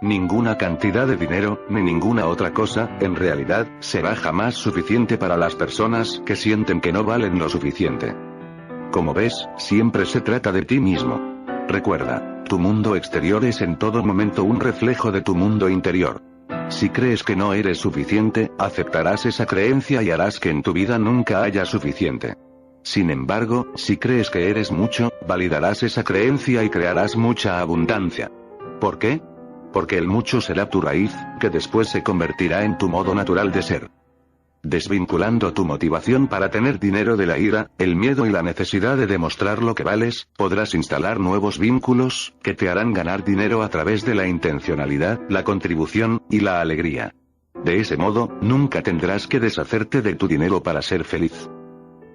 Ninguna cantidad de dinero, ni ninguna otra cosa, en realidad, será jamás suficiente para las personas que sienten que no valen lo suficiente. Como ves, siempre se trata de ti mismo. Recuerda, tu mundo exterior es en todo momento un reflejo de tu mundo interior. Si crees que no eres suficiente, aceptarás esa creencia y harás que en tu vida nunca haya suficiente. Sin embargo, si crees que eres mucho, validarás esa creencia y crearás mucha abundancia. ¿Por qué? Porque el mucho será tu raíz, que después se convertirá en tu modo natural de ser. Desvinculando tu motivación para tener dinero de la ira, el miedo y la necesidad de demostrar lo que vales, podrás instalar nuevos vínculos, que te harán ganar dinero a través de la intencionalidad, la contribución, y la alegría. De ese modo, nunca tendrás que deshacerte de tu dinero para ser feliz.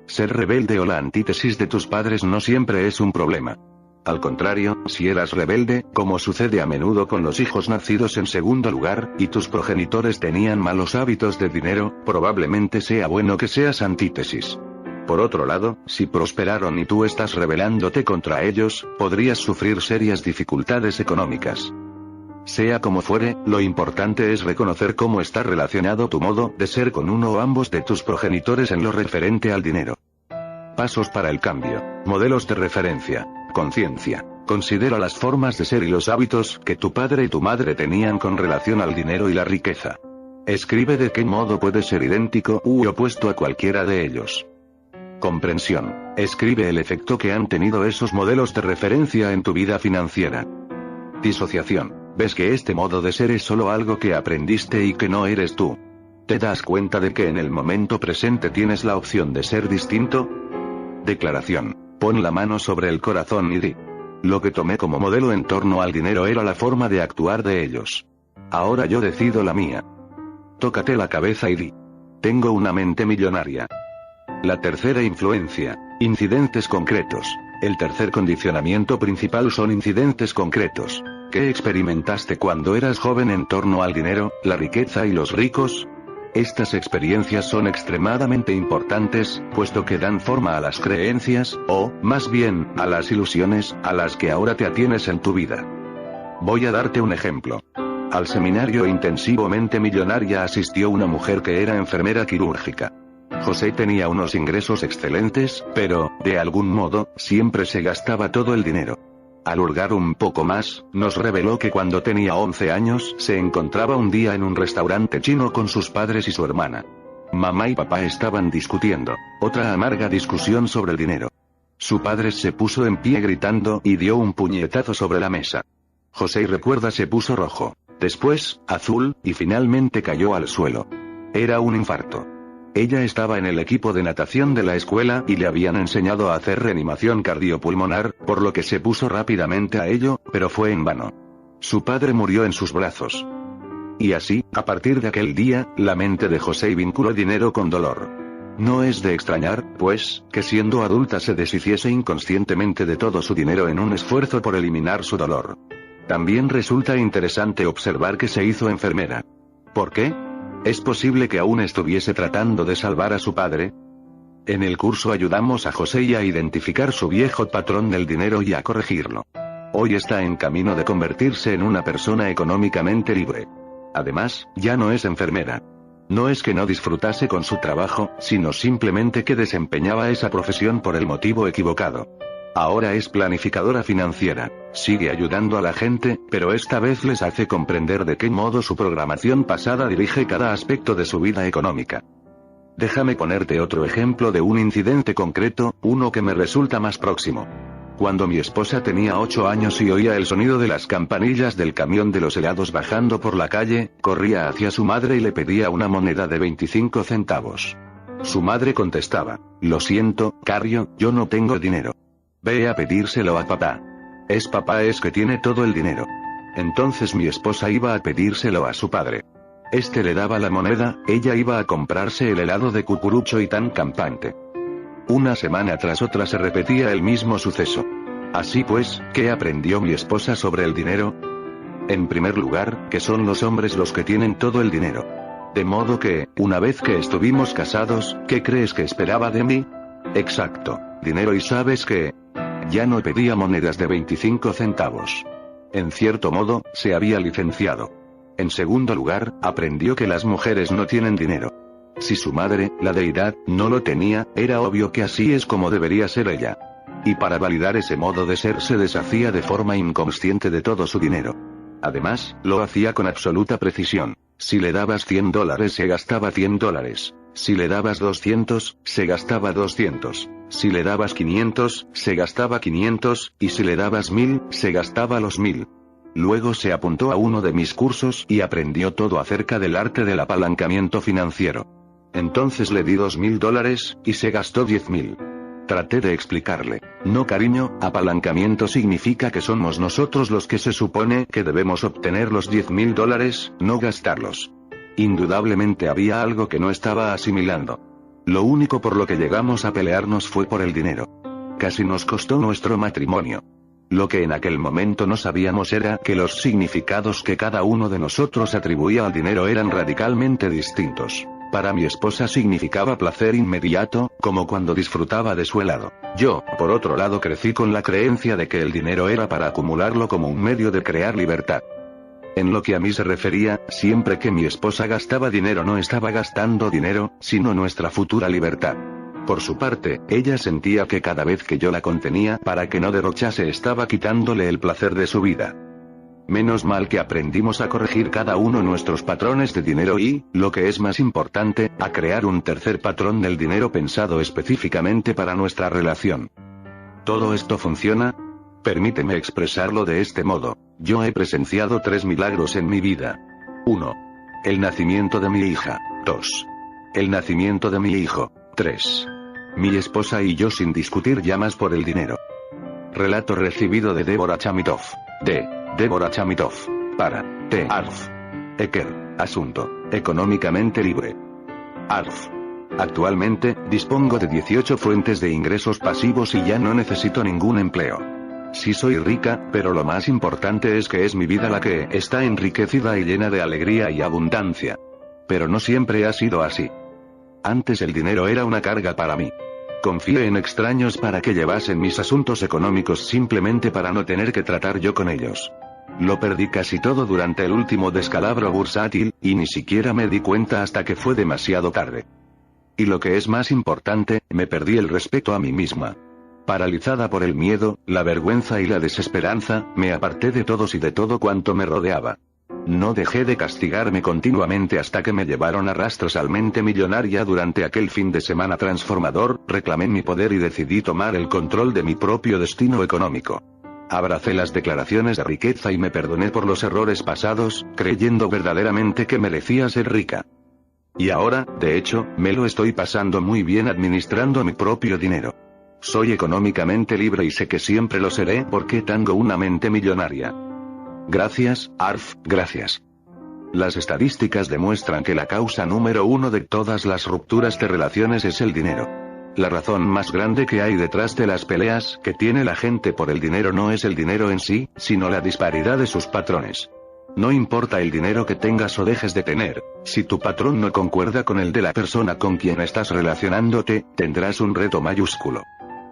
Ser rebelde o la antítesis de tus padres no siempre es un problema. Al contrario, si eras rebelde, como sucede a menudo con los hijos nacidos en segundo lugar, y tus progenitores tenían malos hábitos de dinero, probablemente sea bueno que seas antítesis. Por otro lado, si prosperaron y tú estás rebelándote contra ellos, podrías sufrir serias dificultades económicas. Sea como fuere, lo importante es reconocer cómo está relacionado tu modo de ser con uno o ambos de tus progenitores en lo referente al dinero. Pasos para el cambio. Modelos de referencia. Conciencia. Considera las formas de ser y los hábitos que tu padre y tu madre tenían con relación al dinero y la riqueza. Escribe de qué modo puedes ser idéntico u opuesto a cualquiera de ellos. Comprensión. Escribe el efecto que han tenido esos modelos de referencia en tu vida financiera. Disociación. Ves que este modo de ser es solo algo que aprendiste y que no eres tú. ¿Te das cuenta de que en el momento presente tienes la opción de ser distinto? Declaración. Pon la mano sobre el corazón y di. Lo que tomé como modelo en torno al dinero era la forma de actuar de ellos. Ahora yo decido la mía. tócate la cabeza y di: tengo una mente millonaria. La tercera influencia: incidentes concretos. El tercer condicionamiento principal son incidentes concretos. ¿Qué experimentaste cuando eras joven en torno al dinero, la riqueza y los ricos? Estas experiencias son extremadamente importantes, puesto que dan forma a las creencias, o, más bien, a las ilusiones, a las que ahora te atienes en tu vida. Voy a darte un ejemplo. Al seminario intensivo Mente Millonaria asistió una mujer que era enfermera quirúrgica. José tenía unos ingresos excelentes, pero, de algún modo, siempre se gastaba todo el dinero. Al hurgar un poco más, nos reveló que cuando tenía 11 años, se encontraba un día en un restaurante chino con sus padres y su hermana. Mamá y papá estaban discutiendo, otra amarga discusión sobre el dinero. Su padre se puso en pie gritando y dio un puñetazo sobre la mesa. José recuerda se puso rojo, después, azul, y finalmente cayó al suelo. Era un infarto. Ella estaba en el equipo de natación de la escuela y le habían enseñado a hacer reanimación cardiopulmonar, por lo que se puso rápidamente a ello, pero fue en vano. Su padre murió en sus brazos. Y así, a partir de aquel día, la mente de José vinculó dinero con dolor. No es de extrañar, pues, que siendo adulta se deshiciese inconscientemente de todo su dinero en un esfuerzo por eliminar su dolor. También resulta interesante observar que se hizo enfermera. ¿Por qué? ¿Es posible que aún estuviese tratando de salvar a su padre? En el curso ayudamos a José a identificar su viejo patrón del dinero y a corregirlo. Hoy está en camino de convertirse en una persona económicamente libre. Además, ya no es enfermera. No es que no disfrutase con su trabajo, sino simplemente que desempeñaba esa profesión por el motivo equivocado. Ahora es planificadora financiera, sigue ayudando a la gente, pero esta vez les hace comprender de qué modo su programación pasada dirige cada aspecto de su vida económica. Déjame ponerte otro ejemplo de un incidente concreto, uno que me resulta más próximo. Cuando mi esposa tenía 8 años y oía el sonido de las campanillas del camión de los helados bajando por la calle, corría hacia su madre y le pedía una moneda de 25 centavos. Su madre contestaba: lo siento, Carrio, yo no tengo dinero. Ve a pedírselo a papá. Papá es que tiene todo el dinero. Entonces mi esposa iba a pedírselo a su padre. Este le daba la moneda, ella iba a comprarse el helado de cucurucho y tan campante. Una semana tras otra se repetía el mismo suceso. Así pues, ¿qué aprendió mi esposa sobre el dinero? En primer lugar, que son los hombres los que tienen todo el dinero. De modo que, una vez que estuvimos casados, ¿qué crees que esperaba de mí? Exacto, dinero, y ¿sabes qué? Ya no pedía monedas de 25 centavos. En cierto modo, se había licenciado. En segundo lugar, aprendió que las mujeres no tienen dinero. Si su madre, la deidad, no lo tenía, era obvio que así es como debería ser ella. Y para validar ese modo de ser se deshacía de forma inconsciente de todo su dinero. Además, lo hacía con absoluta precisión. Si le dabas $100 se gastaba $100. Si le dabas 200, se gastaba 200. Si le dabas 500, se gastaba 500, y si le dabas 1000, se gastaba los 1000. Luego se apuntó a uno de mis cursos y aprendió todo acerca del arte del apalancamiento financiero. Entonces le di $2000, y se gastó 10.000. Traté de explicarle: no, cariño, apalancamiento significa que somos nosotros los que se supone que debemos obtener los $10.000, no gastarlos. Indudablemente había algo que no estaba asimilando. Lo único por lo que llegamos a pelearnos fue por el dinero. Casi nos costó nuestro matrimonio. Lo que en aquel momento no sabíamos era que los significados que cada uno de nosotros atribuía al dinero eran radicalmente distintos. Para mi esposa significaba placer inmediato, como cuando disfrutaba de su helado. Yo, por otro lado, crecí con la creencia de que el dinero era para acumularlo como un medio de crear libertad. En lo que a mí se refería, siempre que mi esposa gastaba dinero no estaba gastando dinero, sino nuestra futura libertad. Por su parte, ella sentía que cada vez que yo la contenía para que no derrochase estaba quitándole el placer de su vida. Menos mal que aprendimos a corregir cada uno nuestros patrones de dinero y, lo que es más importante, a crear un tercer patrón del dinero pensado específicamente para nuestra relación. ¿Todo esto funciona? Permíteme expresarlo de este modo. Yo he presenciado 3 milagros en mi vida. 1. El nacimiento de mi hija. 2. El nacimiento de mi hijo. 3. Mi esposa y yo sin discutir ya más por el dinero. Relato recibido de Débora Chamitoff. De Débora Chamitoff. Para T. Arf. Eker. Asunto. Económicamente libre. ARF. Actualmente, dispongo de 18 fuentes de ingresos pasivos y ya no necesito ningún empleo. Sí soy rica, pero lo más importante es que es mi vida la que está enriquecida y llena de alegría y abundancia. Pero no siempre ha sido así. Antes el dinero era una carga para mí. Confié en extraños para que llevasen mis asuntos económicos simplemente para no tener que tratar yo con ellos. Lo perdí casi todo durante el último descalabro bursátil, y ni siquiera me di cuenta hasta que fue demasiado tarde. Y lo que es más importante, me perdí el respeto a mí misma. Paralizada por el miedo, la vergüenza y la desesperanza, me aparté de todos y de todo cuanto me rodeaba. No dejé de castigarme continuamente hasta que me llevaron a rastros al mente millonaria durante aquel fin de semana transformador, reclamé mi poder y decidí tomar el control de mi propio destino económico. Abracé las declaraciones de riqueza y me perdoné por los errores pasados, creyendo verdaderamente que merecía ser rica. Y ahora, de hecho, me lo estoy pasando muy bien administrando mi propio dinero. Soy económicamente libre y sé que siempre lo seré porque tengo una mente millonaria. Gracias, ARF, gracias. Las estadísticas demuestran que la causa número 1 de todas las rupturas de relaciones es el dinero. La razón más grande que hay detrás de las peleas que tiene la gente por el dinero no es el dinero en sí, sino la disparidad de sus patrones. No importa el dinero que tengas o dejes de tener, si tu patrón no concuerda con el de la persona con quien estás relacionándote, tendrás un reto mayúsculo.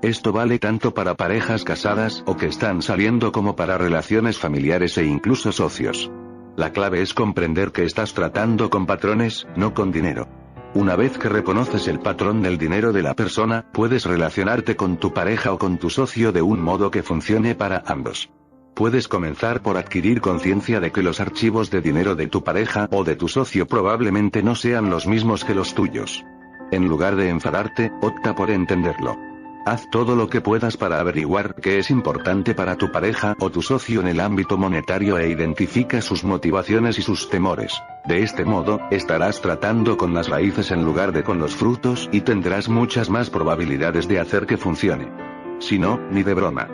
Esto vale tanto para parejas casadas o que están saliendo como para relaciones familiares e incluso socios. La clave es comprender que estás tratando con patrones, no con dinero. Una vez que reconoces el patrón del dinero de la persona, puedes relacionarte con tu pareja o con tu socio de un modo que funcione para ambos. Puedes comenzar por adquirir conciencia de que los archivos de dinero de tu pareja o de tu socio probablemente no sean los mismos que los tuyos. En lugar de enfadarte, opta por entenderlo. Haz todo lo que puedas para averiguar qué es importante para tu pareja o tu socio en el ámbito monetario e identifica sus motivaciones y sus temores. De este modo, estarás tratando con las raíces en lugar de con los frutos y tendrás muchas más probabilidades de hacer que funcione. Si no, ni de broma.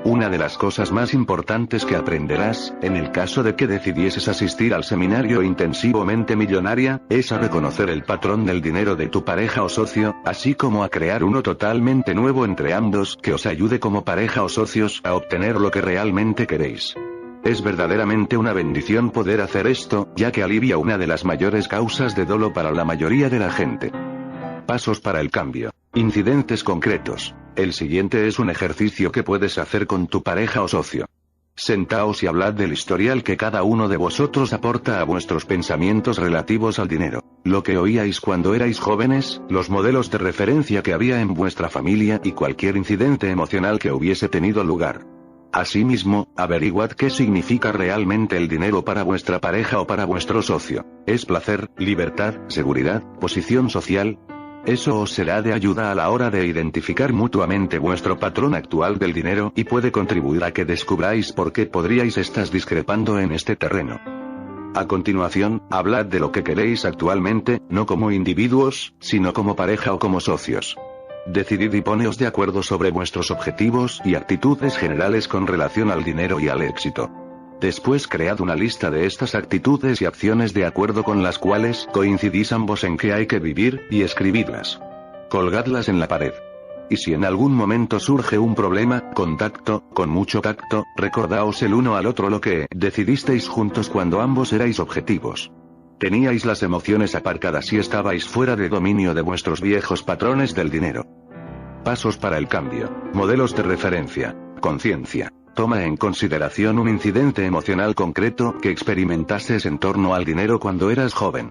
Una de las cosas más importantes que aprenderás, en el caso de que decidieses asistir al seminario intensivo Mente Millonaria, es a reconocer el patrón del dinero de tu pareja o socio, así como a crear uno totalmente nuevo entre ambos que os ayude como pareja o socios a obtener lo que realmente queréis. Es verdaderamente una bendición poder hacer esto, ya que alivia una de las mayores causas de dolor para la mayoría de la gente. Pasos para el cambio. Incidentes concretos. El siguiente es un ejercicio que puedes hacer con tu pareja o socio. Sentaos y hablad del historial que cada uno de vosotros aporta a vuestros pensamientos relativos al dinero. Lo que oíais cuando erais jóvenes, los modelos de referencia que había en vuestra familia y cualquier incidente emocional que hubiese tenido lugar. Asimismo, averiguad qué significa realmente el dinero para vuestra pareja o para vuestro socio. ¿Es placer, libertad, seguridad, posición social? Eso os será de ayuda a la hora de identificar mutuamente vuestro patrón actual del dinero y puede contribuir a que descubráis por qué podríais estar discrepando en este terreno. A continuación, hablad de lo que queréis actualmente, no como individuos, sino como pareja o como socios. Decidid y poneos de acuerdo sobre vuestros objetivos y actitudes generales con relación al dinero y al éxito. Después cread una lista de estas actitudes y acciones de acuerdo con las cuales coincidís ambos en que hay que vivir, y escribidlas. Colgadlas en la pared. Y si en algún momento surge un problema, con mucho tacto, recordaos el uno al otro lo que decidisteis juntos cuando ambos erais objetivos. Teníais las emociones aparcadas y estabais fuera de dominio de vuestros viejos patrones del dinero. Pasos para el cambio. Modelos de referencia. Conciencia. Toma en consideración un incidente emocional concreto que experimentases en torno al dinero cuando eras joven.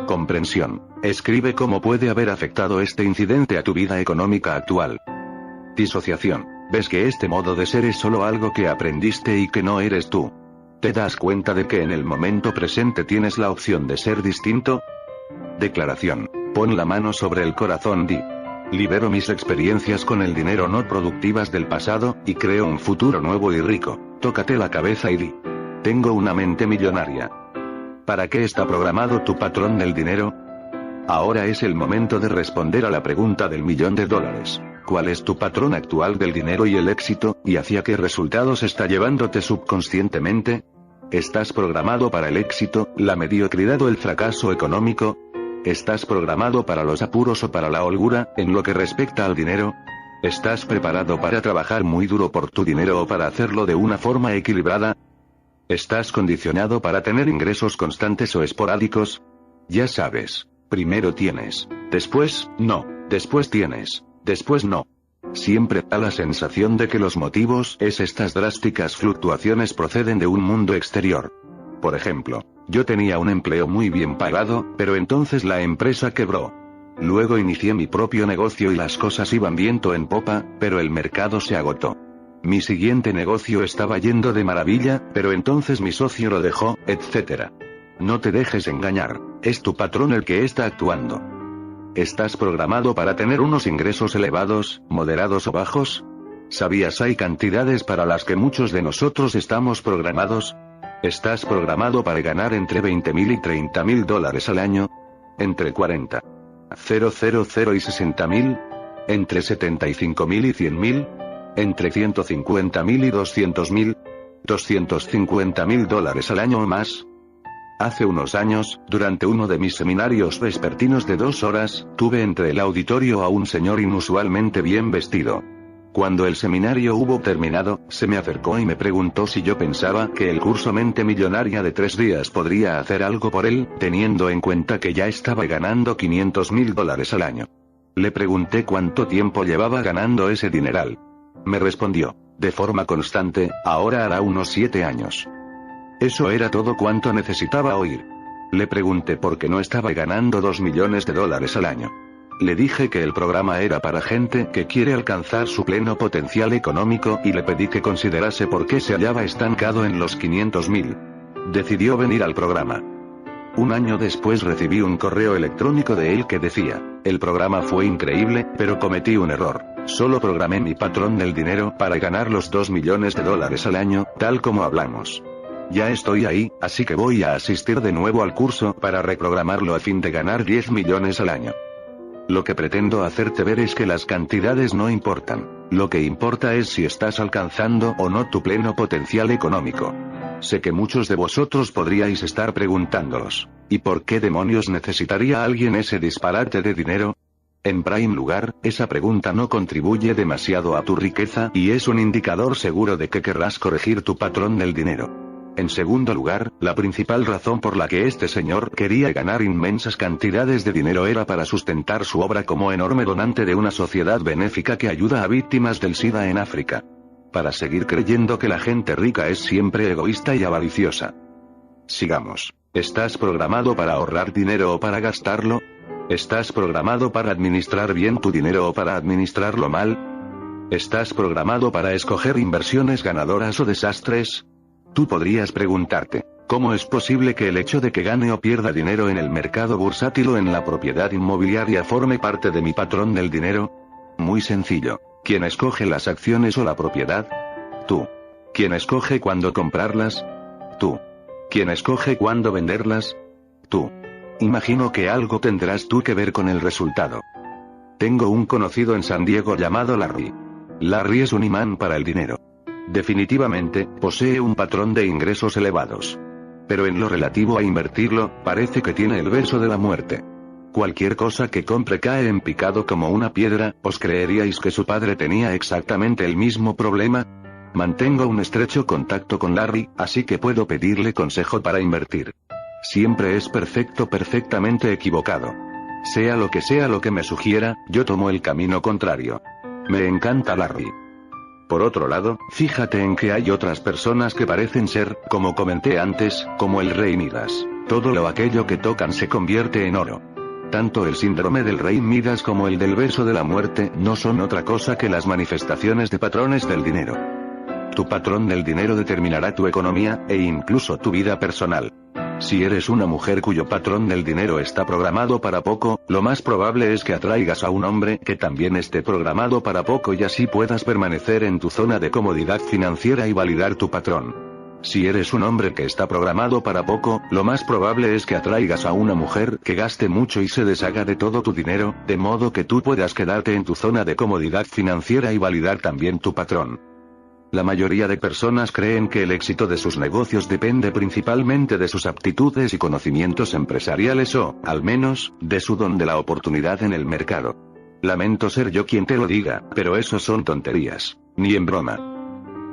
Comprensión. Escribe cómo puede haber afectado este incidente a tu vida económica actual. Disociación. Ves que este modo de ser es solo algo que aprendiste y que no eres tú. ¿Te das cuenta de que en el momento presente tienes la opción de ser distinto? Declaración. Pon la mano sobre el corazón, di. Libero mis experiencias con el dinero no productivas del pasado, y creo un futuro nuevo y rico. Tócate la cabeza y di. Tengo una mente millonaria. ¿Para qué está programado tu patrón del dinero? Ahora es el momento de responder a la pregunta del $1.000.000. ¿Cuál es tu patrón actual del dinero y el éxito, y hacia qué resultados está llevándote subconscientemente? ¿Estás programado para el éxito, la mediocridad o el fracaso económico? ¿Estás programado para los apuros o para la holgura, en lo que respecta al dinero? ¿Estás preparado para trabajar muy duro por tu dinero o para hacerlo de una forma equilibrada? ¿Estás condicionado para tener ingresos constantes o esporádicos? Ya sabes, primero tienes, después, no, después tienes, después no. Siempre da la sensación de que los motivos es estas drásticas fluctuaciones proceden de un mundo exterior. Por ejemplo, yo tenía un empleo muy bien pagado, pero entonces la empresa quebró. Luego inicié mi propio negocio y las cosas iban viento en popa, pero el mercado se agotó. Mi siguiente negocio estaba yendo de maravilla, pero entonces mi socio lo dejó, etc. No te dejes engañar, es tu patrón el que está actuando. ¿Estás programado para tener unos ingresos elevados, moderados o bajos? ¿Sabías hay cantidades para las que muchos de nosotros estamos programados? ¿Estás programado para ganar entre $20,000 y $30,000 al año? ¿Entre 40,000 y 60,000? ¿Entre 75,000 y 100,000? ¿Entre 150,000 y 200,000? ¿$250,000 al año o más? Hace unos años, durante uno de mis seminarios vespertinos de 2 horas, tuve entre el auditorio a un señor inusualmente bien vestido. Cuando el seminario hubo terminado, se me acercó y me preguntó si yo pensaba que el curso Mente Millonaria de 3 días podría hacer algo por él, teniendo en cuenta que ya estaba ganando $500,000 al año. Le pregunté cuánto tiempo llevaba ganando ese dineral. Me respondió, de forma constante, ahora hará unos 7 años. Eso era todo cuanto necesitaba oír. Le pregunté por qué no estaba ganando $2 millones al año. Le dije que el programa era para gente que quiere alcanzar su pleno potencial económico y le pedí que considerase por qué se hallaba estancado en los 500,000. Decidió venir al programa. Un año después recibí un correo electrónico de él que decía, el programa fue increíble, pero cometí un error. Solo programé mi patrón del dinero para ganar los $2 millones al año, tal como hablamos. Ya estoy ahí, así que voy a asistir de nuevo al curso para reprogramarlo a fin de ganar 10 millones al año. Lo que pretendo hacerte ver es que las cantidades no importan. Lo que importa es si estás alcanzando o no tu pleno potencial económico. Sé que muchos de vosotros podríais estar preguntándoos, ¿y por qué demonios necesitaría alguien ese disparate de dinero? En primer lugar, esa pregunta no contribuye demasiado a tu riqueza y es un indicador seguro de que querrás corregir tu patrón del dinero. En segundo lugar, la principal razón por la que este señor quería ganar inmensas cantidades de dinero era para sustentar su obra como enorme donante de una sociedad benéfica que ayuda a víctimas del SIDA en África. Para seguir creyendo que la gente rica es siempre egoísta y avariciosa. Sigamos. ¿Estás programado para ahorrar dinero o para gastarlo? ¿Estás programado para administrar bien tu dinero o para administrarlo mal? ¿Estás programado para escoger inversiones ganadoras o desastres? Tú podrías preguntarte, ¿cómo es posible que el hecho de que gane o pierda dinero en el mercado bursátil o en la propiedad inmobiliaria forme parte de mi patrón del dinero? Muy sencillo. ¿Quién escoge las acciones o la propiedad? Tú. ¿Quién escoge cuándo comprarlas? Tú. ¿Quién escoge cuándo venderlas? Tú. Imagino que algo tendrás tú que ver con el resultado. Tengo un conocido en San Diego llamado Larry. Larry es un imán para el dinero. Definitivamente, posee un patrón de ingresos elevados. Pero en lo relativo a invertirlo, parece que tiene el beso de la muerte. Cualquier cosa que compre cae en picado como una piedra. ¿Os creeríais que su padre tenía exactamente el mismo problema? Mantengo un estrecho contacto con Larry, así que puedo pedirle consejo para invertir. Siempre es perfectamente equivocado. Sea lo que me sugiera, yo tomo el camino contrario. Me encanta Larry. Por otro lado, fíjate en que hay otras personas que parecen ser, como comenté antes, como el rey Midas. Todo aquello que tocan se convierte en oro. Tanto el síndrome del rey Midas como el del beso de la muerte no son otra cosa que las manifestaciones de patrones del dinero. Tu patrón del dinero determinará tu economía, e incluso tu vida personal. Si eres una mujer cuyo patrón del dinero está programado para poco, lo más probable es que atraigas a un hombre que también esté programado para poco y así puedas permanecer en tu zona de comodidad financiera y validar tu patrón. Si eres un hombre que está programado para poco, lo más probable es que atraigas a una mujer que gaste mucho y se deshaga de todo tu dinero, de modo que tú puedas quedarte en tu zona de comodidad financiera y validar también tu patrón. La mayoría de personas creen que el éxito de sus negocios depende principalmente de sus aptitudes y conocimientos empresariales o, al menos, de su don de la oportunidad en el mercado. Lamento ser yo quien te lo diga, pero eso son tonterías. Ni en broma.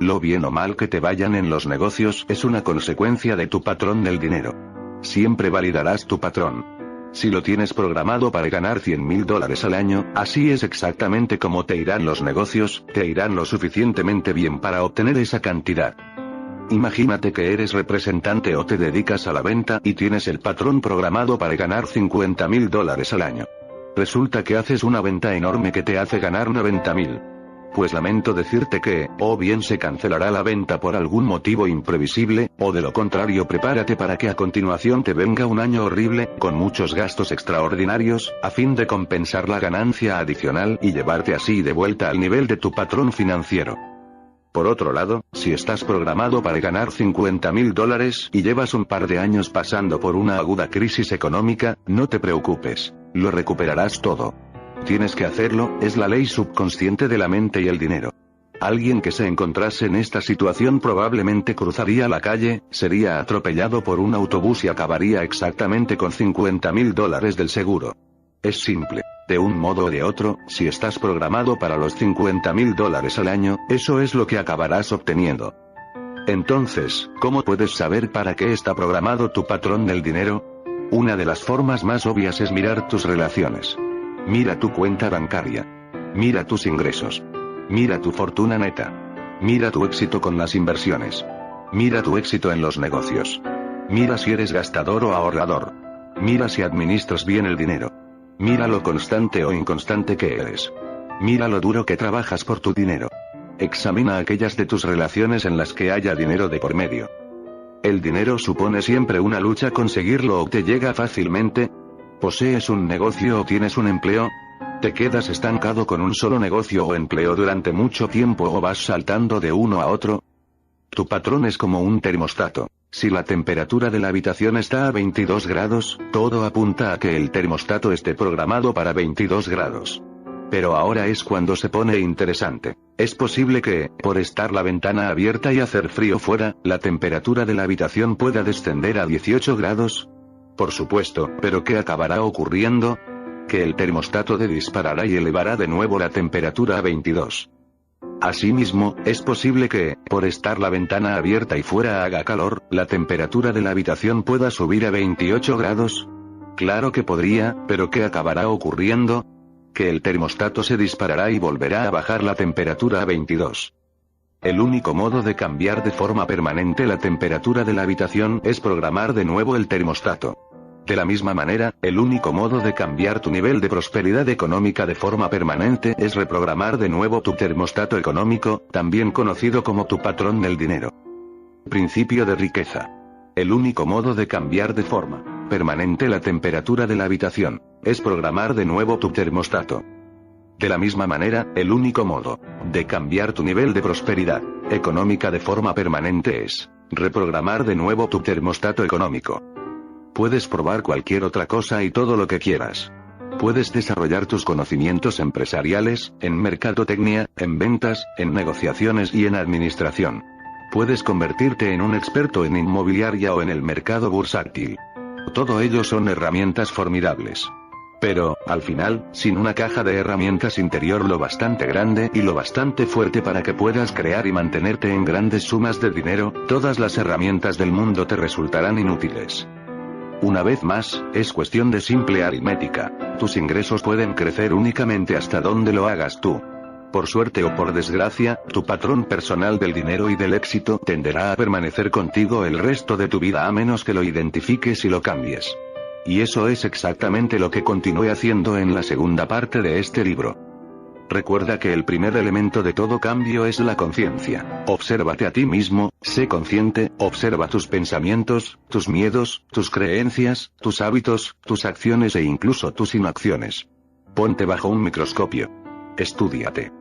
Lo bien o mal que te vayan en los negocios es una consecuencia de tu patrón del dinero. Siempre validarás tu patrón. Si lo tienes programado para ganar $100.000 al año, así es exactamente como te irán los negocios, te irán lo suficientemente bien para obtener esa cantidad. Imagínate que eres representante o te dedicas a la venta y tienes el patrón programado para ganar $50.000 al año. Resulta que haces una venta enorme que te hace ganar $90.000. Pues lamento decirte que, o bien se cancelará la venta por algún motivo imprevisible, o de lo contrario prepárate para que a continuación te venga un año horrible, con muchos gastos extraordinarios, a fin de compensar la ganancia adicional y llevarte así de vuelta al nivel de tu patrón financiero. Por otro lado, si estás programado para ganar $50.000 y llevas un par de años pasando por una aguda crisis económica, no te preocupes, lo recuperarás todo. Tienes que hacerlo, es la ley subconsciente de la mente y el dinero. Alguien que se encontrase en esta situación probablemente cruzaría la calle, sería atropellado por un autobús y acabaría exactamente con $50.000 del seguro. Es simple. De un modo o de otro, si estás programado para los $50.000 al año, eso es lo que acabarás obteniendo. Entonces, ¿cómo puedes saber para qué está programado tu patrón del dinero? Una de las formas más obvias es mirar tus relaciones. Mira tu cuenta bancaria. Mira tus ingresos. Mira tu fortuna neta. Mira tu éxito con las inversiones. Mira tu éxito en los negocios. Mira si eres gastador o ahorrador. Mira si administras bien el dinero. Mira lo constante o inconstante que eres. Mira lo duro que trabajas por tu dinero. Examina aquellas de tus relaciones en las que haya dinero de por medio. ¿El dinero supone siempre una lucha a conseguirlo o te llega fácilmente? ¿Posees un negocio o tienes un empleo? ¿Te quedas estancado con un solo negocio o empleo durante mucho tiempo o vas saltando de uno a otro? Tu patrón es como un termostato. Si la temperatura de la habitación está a 22 grados, todo apunta a que el termostato esté programado para 22 grados. Pero ahora es cuando se pone interesante. Es posible que, por estar la ventana abierta y hacer frío fuera, la temperatura de la habitación pueda descender a 18 grados. Por supuesto, pero ¿qué acabará ocurriendo? Que el termostato disparará y elevará de nuevo la temperatura a 22. Asimismo, es posible que, por estar la ventana abierta y fuera haga calor, la temperatura de la habitación pueda subir a 28 grados. Claro que podría, pero ¿qué acabará ocurriendo? Que el termostato se disparará y volverá a bajar la temperatura a 22. El único modo de cambiar de forma permanente la temperatura de la habitación es programar de nuevo el termostato. De la misma manera, el único modo de cambiar tu nivel de prosperidad económica de forma permanente es reprogramar de nuevo tu termostato económico, también conocido como tu patrón del dinero. Principio de riqueza. El único modo de cambiar de forma permanente la temperatura de la habitación es programar de nuevo tu termostato. De la misma manera, el único modo de cambiar tu nivel de prosperidad económica de forma permanente es reprogramar de nuevo tu termostato económico. Puedes probar cualquier otra cosa y todo lo que quieras. Puedes desarrollar tus conocimientos empresariales, en mercadotecnia, en ventas, en negociaciones y en administración. Puedes convertirte en un experto en inmobiliaria o en el mercado bursátil. Todo ello son herramientas formidables. Pero, al final, sin una caja de herramientas interior lo bastante grande y lo bastante fuerte para que puedas crear y mantenerte en grandes sumas de dinero, todas las herramientas del mundo te resultarán inútiles. Una vez más, es cuestión de simple aritmética. Tus ingresos pueden crecer únicamente hasta donde lo hagas tú. Por suerte o por desgracia, tu patrón personal del dinero y del éxito tenderá a permanecer contigo el resto de tu vida a menos que lo identifiques y lo cambies. Y eso es exactamente lo que continúe haciendo en la segunda parte de este libro. Recuerda que el primer elemento de todo cambio es la conciencia. Obsérvate a ti mismo, sé consciente, observa tus pensamientos, tus miedos, tus creencias, tus hábitos, tus acciones e incluso tus inacciones. Ponte bajo un microscopio. Estúdiate.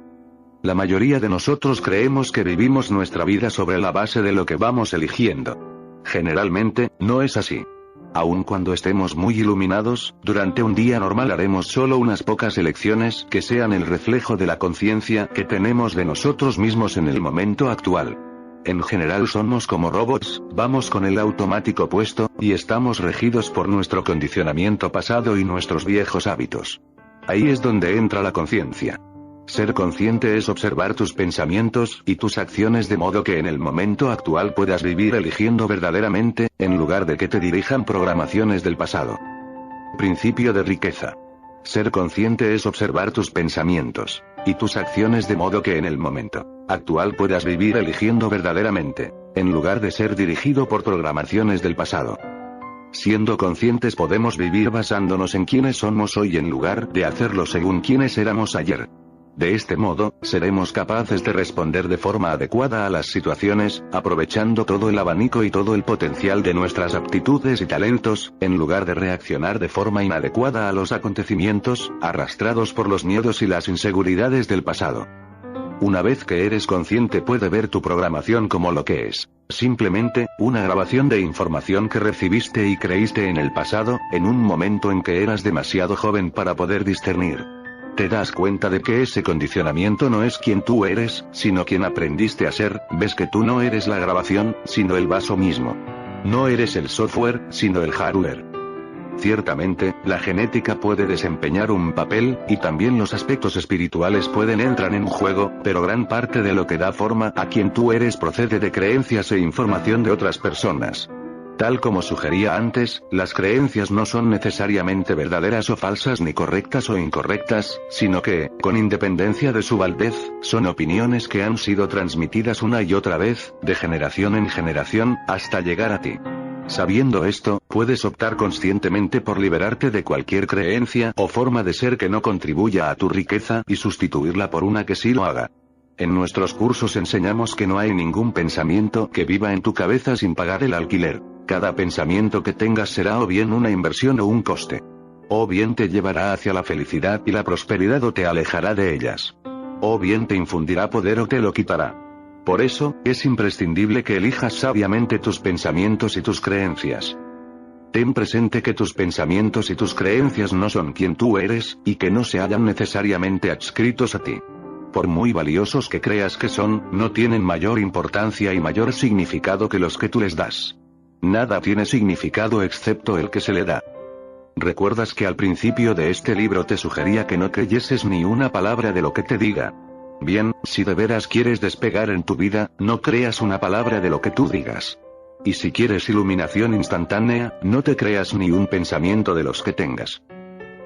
La mayoría de nosotros creemos que vivimos nuestra vida sobre la base de lo que vamos eligiendo. Generalmente, no es así. Aun cuando estemos muy iluminados, durante un día normal haremos solo unas pocas elecciones que sean el reflejo de la conciencia que tenemos de nosotros mismos en el momento actual. En general somos como robots, vamos con el automático puesto, y estamos regidos por nuestro condicionamiento pasado y nuestros viejos hábitos. Ahí es donde entra la conciencia. Ser consciente es observar tus pensamientos y tus acciones de modo que en el momento actual puedas vivir eligiendo verdaderamente, en lugar de que te dirijan programaciones del pasado. Principio de riqueza. Ser consciente es observar tus pensamientos y tus acciones de modo que en el momento actual puedas vivir eligiendo verdaderamente, en lugar de ser dirigido por programaciones del pasado. Siendo conscientes podemos vivir basándonos en quienes somos hoy en lugar de hacerlo según quienes éramos ayer. De este modo, seremos capaces de responder de forma adecuada a las situaciones, aprovechando todo el abanico y todo el potencial de nuestras aptitudes y talentos, en lugar de reaccionar de forma inadecuada a los acontecimientos, arrastrados por los miedos y las inseguridades del pasado. Una vez que eres consciente puede ver tu programación como lo que es, simplemente, una grabación de información que recibiste y creíste en el pasado, en un momento en que eras demasiado joven para poder discernir. Te das cuenta de que ese condicionamiento no es quien tú eres, sino quien aprendiste a ser, ves que tú no eres la grabación, sino el vaso mismo. No eres el software, sino el hardware. Ciertamente, la genética puede desempeñar un papel, y también los aspectos espirituales pueden entrar en juego, pero gran parte de lo que da forma a quien tú eres procede de creencias e información de otras personas. Tal como sugería antes, las creencias no son necesariamente verdaderas o falsas ni correctas o incorrectas, sino que, con independencia de su validez, son opiniones que han sido transmitidas una y otra vez, de generación en generación, hasta llegar a ti. Sabiendo esto, puedes optar conscientemente por liberarte de cualquier creencia o forma de ser que no contribuya a tu riqueza y sustituirla por una que sí lo haga. En nuestros cursos enseñamos que no hay ningún pensamiento que viva en tu cabeza sin pagar el alquiler. Cada pensamiento que tengas será o bien una inversión o un coste. O bien te llevará hacia la felicidad y la prosperidad o te alejará de ellas. O bien te infundirá poder o te lo quitará. Por eso, es imprescindible que elijas sabiamente tus pensamientos y tus creencias. Ten presente que tus pensamientos y tus creencias no son quien tú eres, y que no se hallan necesariamente adscritos a ti. Por muy valiosos que creas que son, no tienen mayor importancia y mayor significado que los que tú les das. Nada tiene significado excepto el que se le da. ¿Recuerdas que al principio de este libro te sugería que no creyeses ni una palabra de lo que te diga? Bien, si de veras quieres despegar en tu vida, no creas una palabra de lo que tú digas. Y si quieres iluminación instantánea, no te creas ni un pensamiento de los que tengas.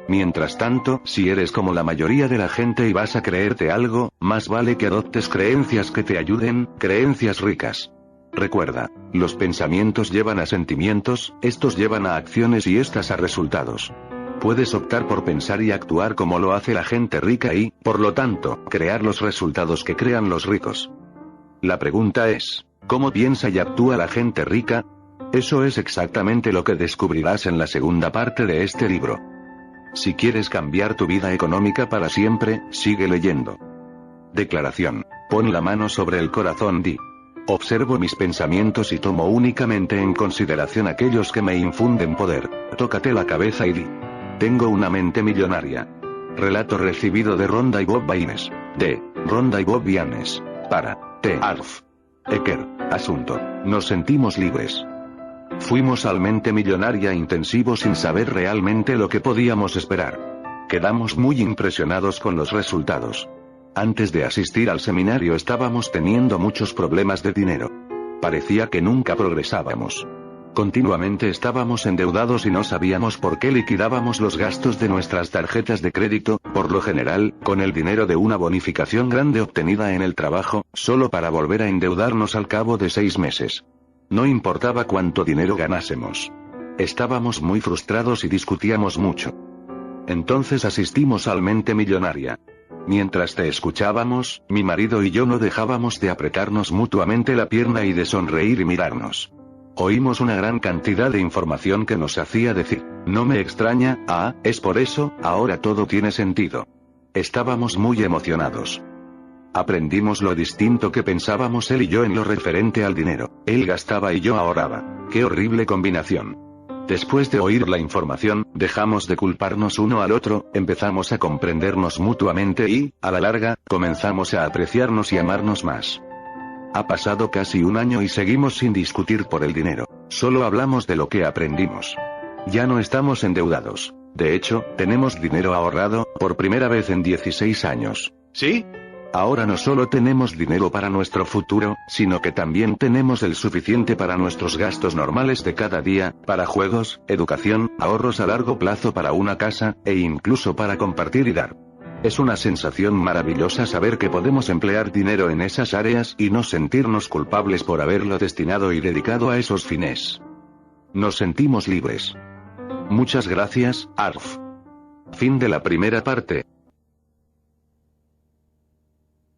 Mientras tanto, si eres como la mayoría de la gente y vas a creerte algo, más vale que adoptes creencias que te ayuden, creencias ricas. Recuerda, los pensamientos llevan a sentimientos, estos llevan a acciones y estas a resultados. Puedes optar por pensar y actuar como lo hace la gente rica y, por lo tanto, crear los resultados que crean los ricos. La pregunta es, ¿cómo piensa y actúa la gente rica? Eso es exactamente lo que descubrirás en la segunda parte de este libro. Si quieres cambiar tu vida económica para siempre, sigue leyendo. Declaración. Pon la mano sobre el corazón, di. Observo mis pensamientos y tomo únicamente en consideración aquellos que me infunden poder. Tócate la cabeza y di. Tengo una mente millonaria. Relato recibido de Rhonda y Bob Baines. De Rhonda y Bob Baines. Para T. Harv Eker. Asunto. Nos sentimos libres. Fuimos al mente millonaria intensivo sin saber realmente lo que podíamos esperar. Quedamos muy impresionados con los resultados. Antes de asistir al seminario estábamos teniendo muchos problemas de dinero. Parecía que nunca progresábamos. Continuamente estábamos endeudados y no sabíamos por qué liquidábamos los gastos de nuestras tarjetas de crédito, por lo general, con el dinero de una bonificación grande obtenida en el trabajo, solo para volver a endeudarnos al cabo de 6 meses. No importaba cuánto dinero ganásemos. Estábamos muy frustrados y discutíamos mucho. Entonces asistimos al mente millonaria. Mientras te escuchábamos, mi marido y yo no dejábamos de apretarnos mutuamente la pierna y de sonreír y mirarnos. Oímos una gran cantidad de información que nos hacía decir, no me extraña, es por eso, ahora todo tiene sentido. Estábamos muy emocionados. Aprendimos lo distinto que pensábamos él y yo en lo referente al dinero. Él gastaba y yo ahorraba. ¡Qué horrible combinación! Después de oír la información, dejamos de culparnos uno al otro, empezamos a comprendernos mutuamente y, a la larga, comenzamos a apreciarnos y amarnos más. Ha pasado casi un año y seguimos sin discutir por el dinero. Solo hablamos de lo que aprendimos. Ya no estamos endeudados. De hecho, tenemos dinero ahorrado, por primera vez en 16 años. ¿Sí? Ahora no solo tenemos dinero para nuestro futuro, sino que también tenemos el suficiente para nuestros gastos normales de cada día, para juegos, educación, ahorros a largo plazo para una casa, e incluso para compartir y dar. Es una sensación maravillosa saber que podemos emplear dinero en esas áreas y no sentirnos culpables por haberlo destinado y dedicado a esos fines. Nos sentimos libres. Muchas gracias, Arf. Fin de la primera parte.